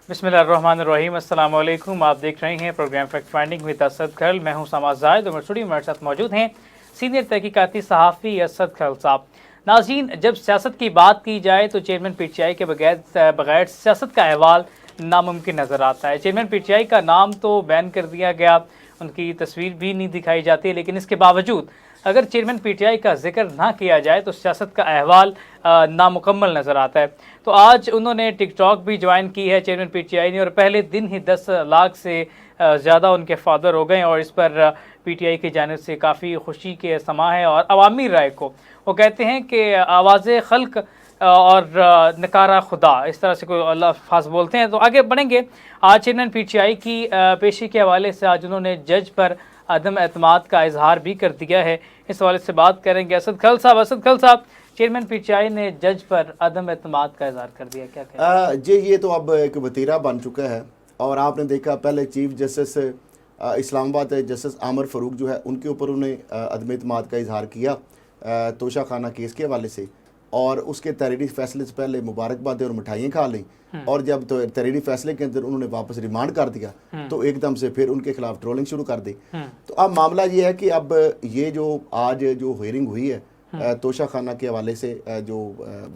बिस्मिल्लाहिर्रहमानिर्रहीम, अस्सलाम वालेकुम। आप देख रहे हैं programme fact finding with Asad खल। मैं हूं समाज जायद और स्टूडियो में हमारे साथ मौजूद हैं सीनियर तहकीकाती सहाफ़ी असद खल साहब। नाज़रीन, जब सियासत की बात की जाए तो चेयरमैन पीटीआई के बगैर सियासत का अहवाल नामुमकिन नज़र आता है। चेयरमैन पीटीआई का नाम तो बैन कर दिया गया, उनकी तस्वीर भी नहीं दिखाई जाती, लेकिन इसके बावजूद अगर चेयरमैन पीटीआई का जिक्र ना किया जाए तो सियासत का अहवाल नामुकम्मल नज़र आता है। तो आज उन्होंने टिकटॉक भी ज्वाइन की है चेयरमैन पीटीआई ने, और पहले दिन ही 10 लाख से ज़्यादा उनके फादर हो गए, और इस पर पीटीआई की जानिब से काफ़ी खुशी के समा है। और अवामी राय को वो कहते हैं कि आवाज़ खल्क और नकारा खुदा, इस तरह से कोई अल्फाज बोलते हैं। तो आगे बढ़ेंगे। आज चेयरमैन पीटीआई की पेशी के हवाले से आज उन्होंने जज पर अदम एतमाद का इजहार भी कर दिया है। इस हवाले से बात करेंगे असद खल साहब। असद खल साहब, चेयरमैन पीटीआई ने जज पर अदम एतमाद का इजहार कर दिया, क्या कहें? जी, ये तो अब एक वतीरा बन चुका है। और आपने देखा पहले चीफ जस्टिस इस्लामाबाद जस्टिस आमर फ़ारूक जो है, उनके ऊपर उन्हें अदम एतमाद का इजहार किया तोशा खाना केस के हवाले से, और उसके तहरीरी फैसले से पहले मुबारकबाद और मिठाइयाँ खा ली, और जब तो तहरीरी फैसले के अंदर उन्होंने वापस रिमांड कर दिया तो एकदम से फिर उनके खिलाफ ट्रोलिंग शुरू कर दी। तो अब मामला ये है कि अब ये जो आज जो हियरिंग हुई है तोशा खाना के हवाले से, जो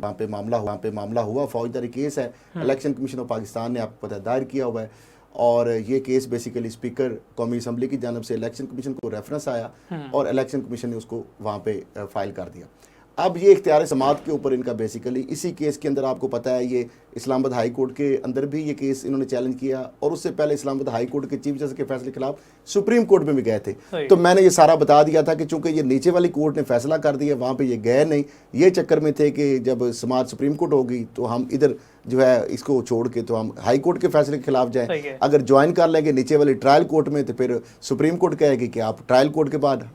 वहाँ पे मामला हुआ फौजदारी केस है, इलेक्शन कमीशन ऑफ पाकिस्तान ने आपको पता है दायर किया हुआ है, और ये केस बेसिकली स्पीकर कौमी असम्बली की जानब से इलेक्शन कमीशन को रेफरेंस आया और इलेक्शन कमीशन ने उसको वहाँ पे फाइल कर दिया। अब ये इख्तियार समात के ऊपर इनका बेसिकली इसी केस के अंदर आपको पता है ये इस्लामाबाद हाई कोर्ट के अंदर भी ये केस इन्होंने चैलेंज किया, और उससे पहले इस्लामाबाद हाई कोर्ट के चीफ जस्टिस के फैसले के खिलाफ सुप्रीम कोर्ट में भी गए थे। तो मैंने ये सारा बता दिया था कि चूंकि ये नीचे वाली कोर्ट ने फैसला कर दिया, वहाँ पे ये गए नहीं, ये चक्कर में थे कि जब समात सुप्रीम कोर्ट होगी तो हम इधर जो है इसको छोड़ के तो हम हाई कोर्ट के फैसले के खिलाफ जाएं। अगर ज्वाइन कर लेंगे नीचे वाली ट्रायल कोर्ट में तो फिर सुप्रीम कोर्ट कहेगी कि आप ट्रायल कोर्ट के बाद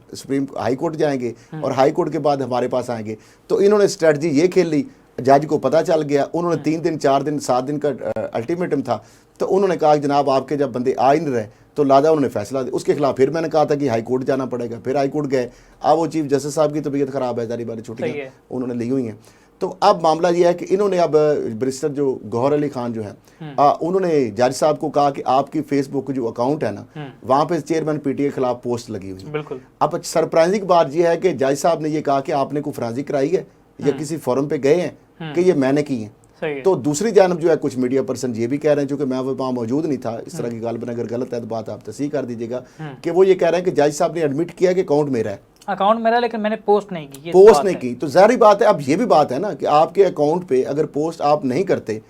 हाई कोर्ट जाएंगे और हाई कोर्ट के बाद हमारे पास आएंगे। तो इन्होंने स्ट्रेटजी ये खेल ली, जज को पता चल गया, उन्होंने 3 दिन 4 दिन 7 दिन का अल्टीमेटम था, तो उन्होंने कहा जनाब आपके जब बंदे आ ही नहीं रहे तो लादा उन्होंने फैसला दिया। उसके खिलाफ फिर मैंने कहा था कि हाई कोर्ट जाना पड़ेगा, फिर हाई कोर्ट गए। अब वो चीफ जस्टिस साहब की तबीयत ख़राब है, जारी बारी छुट्टियाँ उन्होंने ली हुई हैं। तो अब मामला ये है कि इन्होंने अब बैरिस्टर जो गौहर अली खान जो है उन्होंने जज साहब को कहा कि आपकी फेसबुक जो अकाउंट है ना, वहाँ पे चेयरमैन पीटीआई के खिलाफ पोस्ट लगी हुई है। अब सरप्राइजिंग बात यह है कि जज साहब ने ये कहा कि आपने कोई फराजी कराई है या किसी फोरम पे गए हैं कि ये मैंने की है। तो दूसरी जानब जो है कुछ मीडिया पर्सन ये भी कह रहे हैं, चूंकि मैं वहाँ मौजूद नहीं था, इस तरह की गाल बना, अगर गलत है तो बात आप तस्दीक कर दीजिएगा, कि वो ये कह रहे हैं कि जज साहब ने एडमिट किया कि अकाउंट मेरा लेकिन मैंने पोस्ट नहीं की। तो जाहिर बात है, अब ये भी बात है ना कि आपके अकाउंट पे अगर पोस्ट आप नहीं करते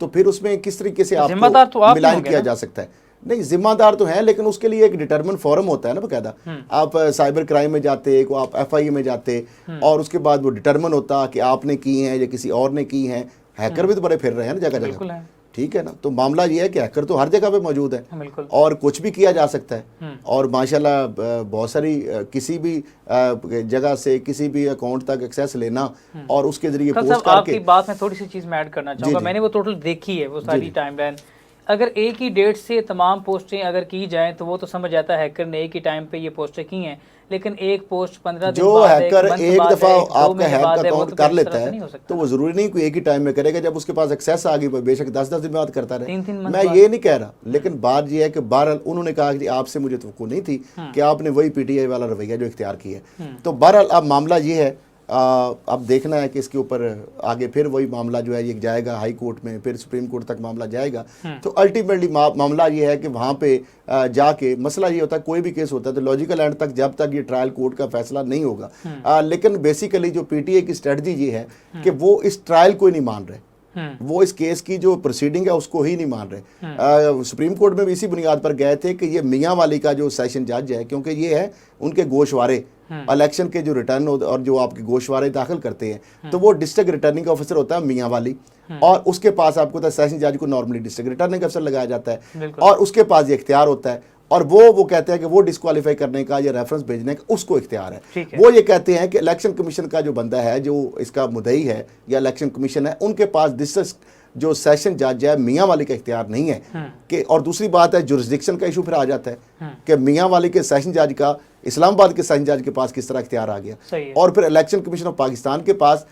तो फिर उसमें किस तरीके से आपको मिलान किया जा सकता है? नहीं, जिम्मेदार तो है, लेकिन उसके लिए एक डिटरमिन फोरम होता है ना बकायदा। आप साइबर क्राइम में जाते, को आप एफआई में जाते, और उसके बाद वो डिटरमिन होता कि आपने की हैं या किसी और ने की हैं। हैकर भी तो बड़े फिर रहे हैं ना जगह जगह, ठीक है ना। तो मामला ये है कि हैकर तो हर जगह पे मौजूद है और कुछ भी किया जा सकता है, और माशाल्लाह बहुत सारी किसी भी जगह से किसी भी अकाउंट तक एक्सेस लेना और उसके जरिए पोस्ट करके। आपकी बात में थोड़ी सी चीज़ मैं ऐड करना चाहूँगा, मैंने वो टोटल देखी है वो सारी टाइमलाइन। अगर एक ही डेट से तमाम पोस्टें अगर की जाएं तो वो तो समझ आता है हैकर ने एक ही टाइम पे ये पोस्टें की हैं, लेकिन एक पोस्ट 15 दिन जो हैकर एक दफ़ा आपका हैक अकाउंट कर लेता है तो वो ज़रूरी नहीं कोई एक ही टाइम में करेगा। जब उसके पास एक्सेस आ गई बेशक 10-10 दिन बाद करता रहे, मैं ये नहीं कह रहा, लेकिन बात ये है कि बहरहाल उन्होंने कहा कि आपसे मुझे तवक्कुह नहीं थी कि आपने वही पीटीआई वाला रवैया जो इख्तियार किया है। तो बहरहाल अब मामला ये है, अब देखना है कि इसके ऊपर आगे फिर वही मामला जो है ये जाएगा हाई कोर्ट में, फिर सुप्रीम कोर्ट तक मामला जाएगा। तो अल्टीमेटली मामला ये है कि वहाँ पे जाके मसला ये होता है, कोई भी केस होता है तो लॉजिकल एंड तक जब तक ये ट्रायल कोर्ट का फैसला नहीं होगा। लेकिन बेसिकली जो पीटीआई की स्ट्रेटजी ये है कि वो इस ट्रायल को ही नहीं मान रहे, वो इस केस की जो प्रोसीडिंग है उसको ही नहीं मान रहे। सुप्रीम कोर्ट में भी इसी बुनियाद पर गए थे कि ये मियाँ वाली का जो सेशन जज है, क्योंकि ये है उनके गोशवारे इलेक्शन के जो रिटर्न और जो आपके गोशवारे दाखिल करते हैं, तो वो डिस्ट्रिक्ट रिटर्निंग ऑफिसर होता है मियाँ वाली, और उसके पास आपको पता है सेशन जज को नॉर्मली डिस्ट्रिक्ट रिटर्निंग अफसर लगाया जाता है, और उसके पास ये इख्तियार होता है, और वो कहते हैं कि वो डिस्क्वालीफाई करने का या रेफरेंस भेजने का उसको इख्तियार है। वो ये कहते हैं कि इलेक्शन कमीशन का जो बंदा है, जो इसका मुद्दई है या इलेक्शन कमीशन है, उनके पास डिस्ट्रिक्ट जो सेशन जज है मियाँ वाली का इख्तियार नहीं है कि। और दूसरी बात है जुरिस्डिक्शन का इशू फिर आ जाता है कि मियाँ वाली के सेशन जज का इस्लामाबाद के सेशन जज के पास किस तरह इख्तियार आ गया, और फिर इलेक्शन कमीशन ऑफ पाकिस्तान के पास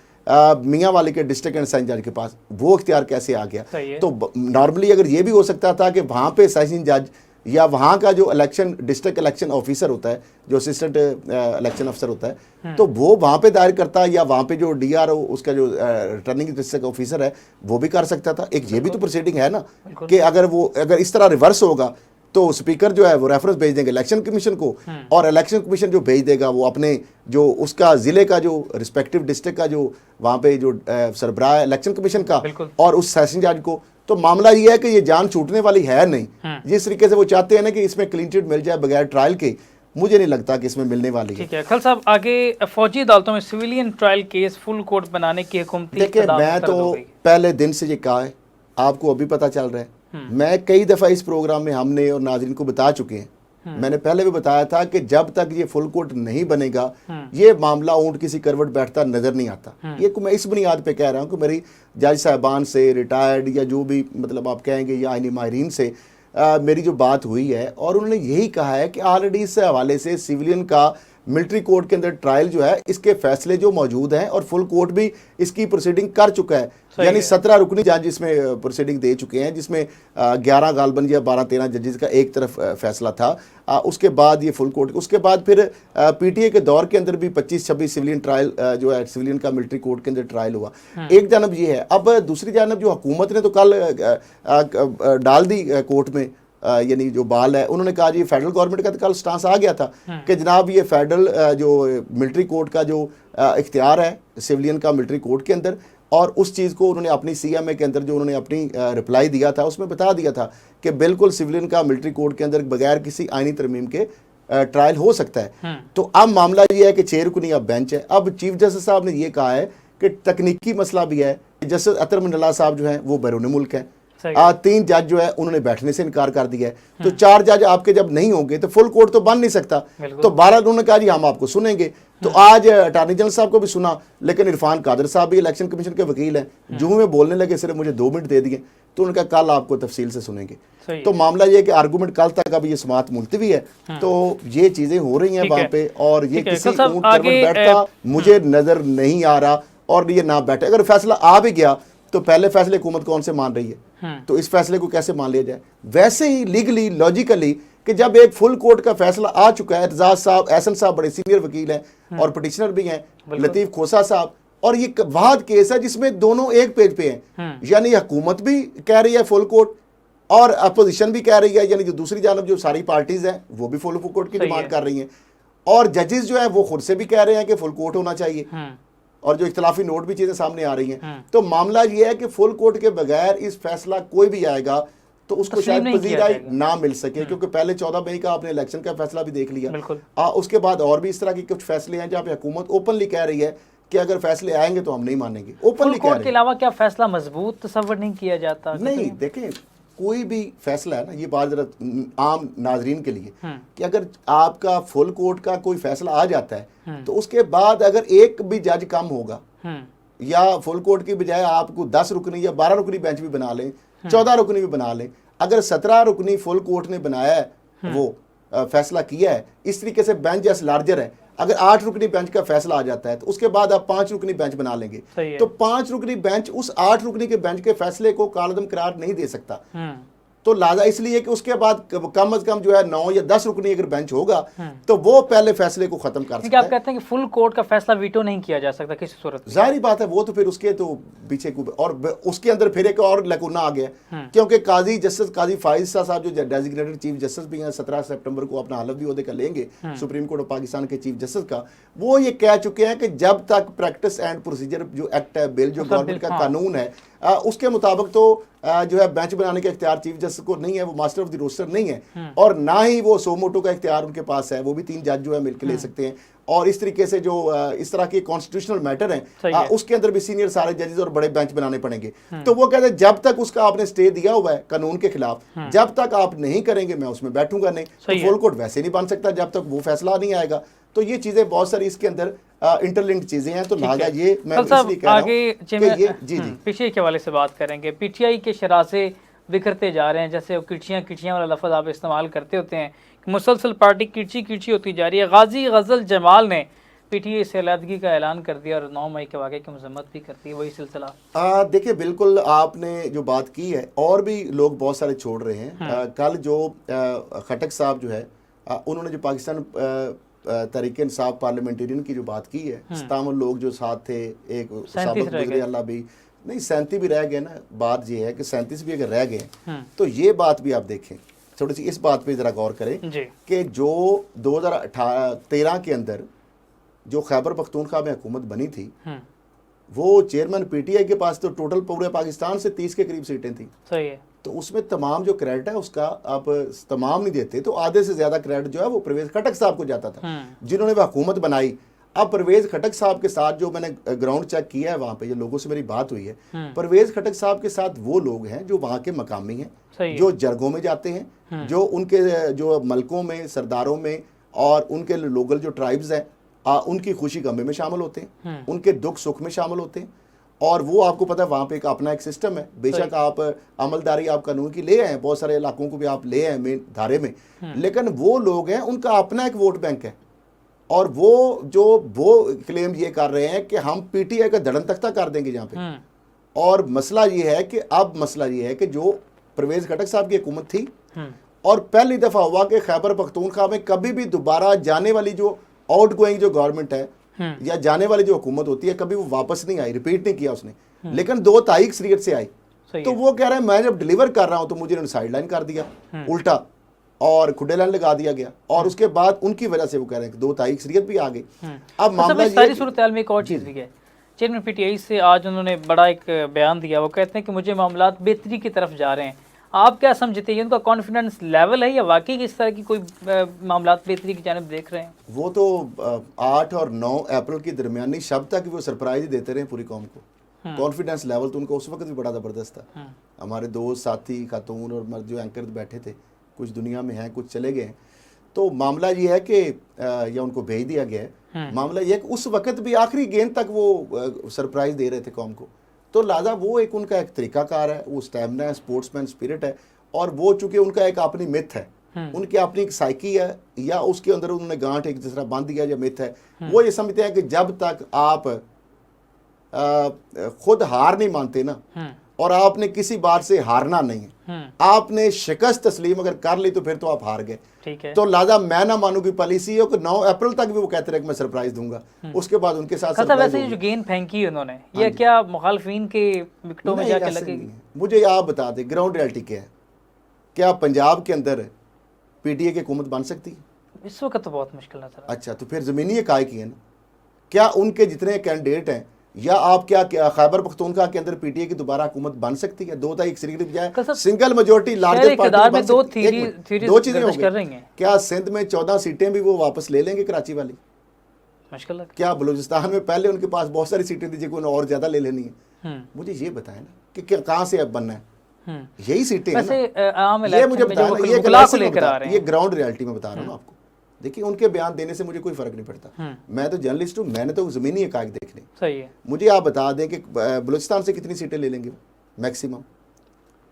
मियाँ वाली के डिस्ट्रिक्ट एंड सेशन जज के पास, वो इख्तियार कैसे आ गया? सही है। तो नॉर्मली अगर ये भी हो सकता था कि वहाँ पे सेशन जज या वहाँ का जो इलेक्शन डिस्ट्रिक्ट इलेक्शन ऑफिसर होता है, जो असिस्टेंट इलेक्शन अफसर होता है, तो वो वहाँ पे दायर करता है, या वहाँ पे जो DRO उसका जो रिटर्निंग डिस्ट्रिक्ट ऑफिसर है वो भी कर सकता था। एक ये भी तो प्रोसीडिंग है ना कि अगर इस तरह रिवर्स होगा तो स्पीकर जो है वो रेफरेंस भेज देंगे इलेक्शन कमीशन को, और इलेक्शन कमीशन जो भेज देगा वो अपने जो उसका ज़िले का जो रिस्पेक्टिव डिस्ट्रिक्ट का जो वहाँ पे जो सरबराह है इलेक्शन कमीशन का और उस सेशन जज को। तो मामला ये है कि ये जान छूटने वाली है नहीं। जिस तरीके से वो चाहते हैं ना कि इसमें क्लीन चिट मिल जाए बगैर ट्रायल के, मुझे नहीं लगता कि इसमें मिलने वाली है। ठीक है खल साहब, आगे फौजी अदालतों में civilian trial case full court बनाने की हुकूमती देखिए, मैं तो पहले दिन से ये कहा है, आपको अभी पता चल रहा है, मैं कई दफ़ा इस प्रोग्राम में हमने और नाज़रीन को बता चुके हैं। मैंने पहले भी बताया था कि जब तक ये फुल कोर्ट नहीं बनेगा ये मामला ऊंट किसी करवट बैठता नजर नहीं आता। ये मैं इस बुनियाद पे कह रहा हूँ कि मेरी जज साहबान से, रिटायर्ड या जो भी मतलब आप कहेंगे या आईनी माहिरीन से मेरी जो बात हुई है, और उन्होंने यही कहा है कि ऑलरेडी इस हवाले से सिविलियन का मिलिट्री कोर्ट के अंदर ट्रायल जो है, इसके फैसले जो मौजूद हैं और फुल कोर्ट भी इसकी प्रोसीडिंग कर चुका है। यानी 17 रुकनी जज इसमें प्रोसीडिंग दे चुके हैं, जिसमें 11 गालबन या 12-13 जजेस का एक तरफ फैसला था। उसके बाद ये फुल कोर्ट, उसके बाद फिर PTA के दौर के अंदर भी 25-26 सिविलियन ट्रायल जो है सिविलियन का मिलिट्री कोर्ट के अंदर ट्रायल हुआ। एक जानब ये है। अब दूसरी जानब जो हुकूमत ने तो कल डाल दी कोर्ट में, यानी जो बाल है, उन्होंने कहा जी फेडरल गवर्नमेंट का तो कल स्टांस आ गया था कि जनाब ये फेडरल जो मिलिट्री कोर्ट का जो इख्तियार है सिविलियन का मिलिट्री कोर्ट के अंदर, और उस चीज़ को उन्होंने अपनी CMA के अंदर जो उन्होंने अपनी रिप्लाई दिया था उसमें बता दिया था कि बिल्कुल सिविलियन का मिलिट्री कोर्ट के अंदर बगैर किसी आईनी तरमीम के ट्रायल हो सकता है। तो अब मामला ये है कि 6 रुकनी अब बेंच है। अब चीफ जस्टिस साहब ने ये कहा है कि तकनीकी मसला भी है। जस्टिस अतर मंडला साहब जो हैं वो बैरून मुल्क हैं, 3 जज जो है उन्होंने बैठने से इनकार कर दिया है। तो 4 जज आपके जब नहीं होंगे तो फुल कोर्ट तो बन नहीं सकता। तो 12 उन्होंने कहा जी हम आपको सुनेंगे। तो आज अटॉर्नी जनरल साहब को भी सुना, लेकिन इरफान कादर साहब भी इलेक्शन कमीशन के वकील हैं, जो में बोलने लगे सिर्फ मुझे 2 मिनट दे दिए, तो उनका कल आपको तफसील से सुनेंगे। तो मामला ये कि आर्गूमेंट कल तक अब ये समात मुलतवी है। तो ये चीजें हो रही हैं वहां पे, और ये किसी ऊंट करवट बैठता मुझे नजर नहीं आ रहा, और ये ना बैठे। अगर फैसला आ भी गया तो पहले फैसले हुकूमत कौन से मान रही है, तो इस फैसले को कैसे मान लिया जाए? वैसे ही लीगली लॉजिकली कि जब एक फुल कोर्ट का फैसला आ चुका है, एजाज साहब, एहसन साहब बड़े सीनियर वकील हैं और पटिशनर भी हैं, लतीफ खोसा साहब, और ये वाद केस है जिसमें दोनों एक पेज पे हैं। यानी हुकूमत भी कह रही है फुल कोर्ट और अपोजिशन भी कह रही है, यानी जो दूसरी जानब जो सारी पार्टीज हैं वो भी फुल कोर्ट की डिमांड कर रही हैं, और जजेस जो है वो खुद से भी कह रहे हैं कि फुल कोर्ट होना चाहिए, और जो इख्तलाफी नोट भी चीजें सामने आ रही हैं। तो मामला ये है कि फुल कोर्ट के बगैर इस फैसला कोई भी आएगा तो उसको शायद पजीराई ना मिल सके, क्योंकि पहले 14 मई का आपने इलेक्शन का फैसला भी देख लिया। उसके बाद और भी इस तरह की कुछ फैसले हैं जहाँ पे हुकूमत ओपनली कह रही है कि अगर फैसले आएंगे तो हम नहीं मानेंगे। ओपनली कह रही है। के अलावा क्या फैसला मजबूत तस्वर नहीं किया जाता? नहीं, देखें कोई भी फैसला है ना, ये बात जरा आम नाजरीन के लिए कि अगर आपका फुल कोर्ट का कोई फैसला आ जाता है तो उसके बाद अगर एक भी जज कम होगा, या फुल कोर्ट की बजाय आपको 10 रुकनी या 12 रुकनी बेंच भी बना लें, 14 रुकनी भी बना लें, अगर 17 रुकनी फुल कोर्ट ने बनाया है, वो फैसला किया है, इस तरीके से बेंच जैसे लार्जर है, अगर 8 रुकनी बेंच का फैसला आ जाता है तो उसके बाद आप 5 रुकनी बेंच बना लेंगे, तो 5 रुकनी बेंच उस 8 रुकनी के बेंच के फैसले को कालदम करार नहीं दे सकता। तो लाजा इसलिए कि उसके बाद कम अज कम जो है 9 या 10 रुकनी अगर बेंच होगा तो वो पहले फैसले को खत्म कर सकता है। आप कहते हैं कि फुल कोर्ट का फैसला वीटो नहीं किया जा सकता किसी सूरत में? जाहिर बात है, वो तो फिर उसके तो पीछे और उसके अंदर फिर एक और लकूना आ गया, क्योंकि काजी जस्टिस काजी फाइज साहब जो डेजिग्नेटेड चीफ जस्टिस भी हैं, 17 सितंबर को अपना हलफ भी ओहदे का लेंगे सुप्रीम कोर्ट ऑफ पाकिस्तान के चीफ जस्टिस का, वो ये कह चुके हैं कि जब तक प्रैक्टिस एंड प्रोसीजर जो एक्ट है, बिल जो गवर्नमेंट का कानून है, उसके मुताबिक तो जो है बेंच बनाने का इख्तियार चीफ जस्टिस को नहीं है, वो मास्टर ऑफ द रोस्टर नहीं है, और ना ही वो सो मोटो का इख्तियार उनके पास है, वो भी 3 जज जो है मिलकर ले सकते हैं। और इस तरीके से जो इस तरह के कॉन्स्टिट्यूशनल मैटर हैं उसके अंदर भी सीनियर सारे जजेस और बड़े बेंच बनाने पड़ेंगे। तो वो कहते हैं जब तक उसका आपने स्टे दिया हुआ है कानून के खिलाफ, जब तक आप नहीं करेंगे मैं उसमें बैठूंगा नहीं। तो फुल कोर्ट वैसे नहीं बन सकता जब तक वो फैसला नहीं आएगा। तो ये चीजें बहुत सारी इसके अंदर इंटरलिंक्ड चीजें हैं। तो लिहाजा ये मैं इसलिए कह रहा हूं कि ये जी पीछे के हवाले से बात करेंगे। PTI के शरासे बिखरते जा रहे हैं, जैसे किरचियाँ वाला लफ्ज़ आप इस्तेमाल करते होते हैं, मुसलसल पार्टी किरची किरची होती जा रही है। गाजी गजल जमाल ने पीटीआई से अलहदगी का ऐलान कर दिया और 9 मई के वाक़े की मजम्मत भी करती है, वही सिलसिला। देखिए बिल्कुल आपने जो बात की है, और भी लोग बहुत सारे छोड़ रहे हैं। कल जो खटक साहब जो है उन्होंने जो पाकिस्तान तहरीक इंसाफ पार्लियामेंटेरियन की जो बात की है, 57 लोग जो साथ थे, एक साबिक वज़ीर आला भी नहीं, 37 भी रह गए ना। बात ये है कि 37 भी अगर रह गए तो ये बात भी आप देखें, थोड़ी सी इस बात पे ज़रा गौर करें कि जो 2013 के अंदर जो खैबर पख्तूनख्वा में हुकूमत बनी थी, वो चेयरमैन पीटीआई के पास तो टोटल पूरे पाकिस्तान से 30 के करीब सीटें थी। सही है। तो उसमें तमाम जो क्रेडिट है उसका आप तमाम नहीं देते, तो आधे से ज्यादा क्रेडिट जो है वो परवेज खटक साहब को जाता था, जिन्होंने वह हुकूमत बनाई। अब परवेज खटक साहब के साथ जो मैंने ग्राउंड चेक किया है, वहां पे जो लोगों से मेरी बात हुई है, परवेज खटक साहब के साथ वो लोग हैं जो वहां के मकामी हैं, जो जरगों में जाते हैं, जो उनके जो मलकों में, सरदारों में और उनके लोकल जो ट्राइब्स हैं उनकी खुशी गमे में शामिल होते हैं, उनके दुख सुख में शामिल होते हैं। और वो आपको पता है वहाँ पे अपना एक सिस्टम है। बेशक आप अमलदारी आप कानून की ले आए, बहुत सारे इलाकों को भी आप ले आए मेन धारे में, लेकिन वो लोग हैं, उनका अपना एक वोट बैंक है। और वो क्लेम ये कर रहे हैं कि हम पीटीआई का धड़न तख्ता कर देंगे यहाँ पे। और मसला ये है कि जो परवेज खटक साहब की हुकूमत थी, और पहली दफा हुआ कि खैबर पख्तूनख्वा में कभी भी दोबारा जाने वाली जो आउट गोइंग जो गवर्नमेंट है या जाने वाली जो हुकूमत होती है, कभी वो वापस नहीं आई, रिपीट नहीं किया उसने, लेकिन 2 तारीख अक्सरियत से आई। तो वो कह रहे हैं मैं जब डिलीवर कर रहा हूं तो मुझे साइड लाइन कर दिया उल्टा, और खुडे लाइन लगा दिया गया, और उसके बाद उनकी वजह से वो कह रहे हैं कि 2 तारीख अक्सरियत भी आ गई। अब मामला सारी सूरत में एक और चीज़ भी है, चेयरमैन पीटीआई से आज उन्होंने बड़ा एक बयान दिया, वो कहते हैं कि मुझे मामला बेहतरी की तरफ जा रहे हैं। आप क्या समझते हैं, उनका कॉन्फिडेंस लेवल है या वाकई इस तरह की कोई मामला बेहतरी की जानिब देख रहे हैं? वो तो 8 और 9 अप्रैल की दरमियानी शब तक वो सरप्राइज ही देते रहे पूरी कौम को। कॉन्फिडेंस लेवल तो उनका उस वक्त भी बड़ा ज़बरदस्त था। हमारे दोस्त साथी खातून और मर्द जो एंकर बैठे थे, कुछ दुनिया में हैं, कुछ चले गए हैं। तो मामला ये है कि या उनको भेज दिया गया है। मामला ये है कि उस वक्त भी आखिरी गेंद तक वो सरप्राइज दे रहे थे कौम को। तो लिहाजा वो एक उनका एक तरीकाकार है, वो स्टैमिना है, स्पोर्ट्समैन स्पिरिट है, और वो चूंकि उनका एक अपनी मिथ है, उनकी अपनी एक साइकी है, या उसके अंदर उन्होंने गांठ एक दूसरा बांध दिया या मिथ है। वो ये समझते हैं कि जब तक आप खुद हार नहीं मानते ना, और आपने किसी बात से हारना नहीं है, आपने शिकस्त तस्लीम अगर कर ली तो फिर तो आप हार गए। ठीक है। तो लिहाजा मैं ना मानू की पॉलिसी है कि 9 अप्रैल तक भी वो कहते रहे कि मैं सरप्राइज दूंगा, उसके बाद उनके साथ वैसे जो गेंद फेंकी उन्होंने, ये क्या मुखालफिन के विकेटों में जाके लगेगी? मुझे आप बता दें ग्राउंड रियलिटी क्या है। क्या पंजाब के अंदर पीटीआई की हुकूमत बन सकती है? इस वक्त तो बहुत मुश्किल है। अच्छा, तो फिर जमीनी इकाई की है ना, क्या उनके जितने कैंडिडेट हैं, या आप क्या खैबर पख्तूनख्वा के अंदर पीटीआई की दोबारा हुकूमत बन सकती है? 2 तारीख की बजाय सिंगल मेजोरिटी लार्जेस्ट पार्टी में दो चीजें हो रही हैं। क्या सिंध में 14 सीटें भी वो वापस ले लेंगे कराची वाली? मुश्किल है। क्या बलूचिस्तान में पहले उनके पास बहुत सारी सीटें थी जिनको उन्हें और ज्यादा ले लेनी है? मुझे ये बताएं ना कि कहाँ से अब बनना है, यही सीटें हैं ना? ये मुझे बताया, ये ग्राउंड रियलिटी में बता रहा हूँ आपको। देखिए उनके बयान देने से मुझे कोई फर्क नहीं पड़ता, मैं तो जर्नलिस्ट हूँ, मैंने तो जमीनी हकायक देखने। सही है। मुझे आप बता दें कि बलूचिस्तान से कितनी सीटें ले लेंगे मैक्सिमम?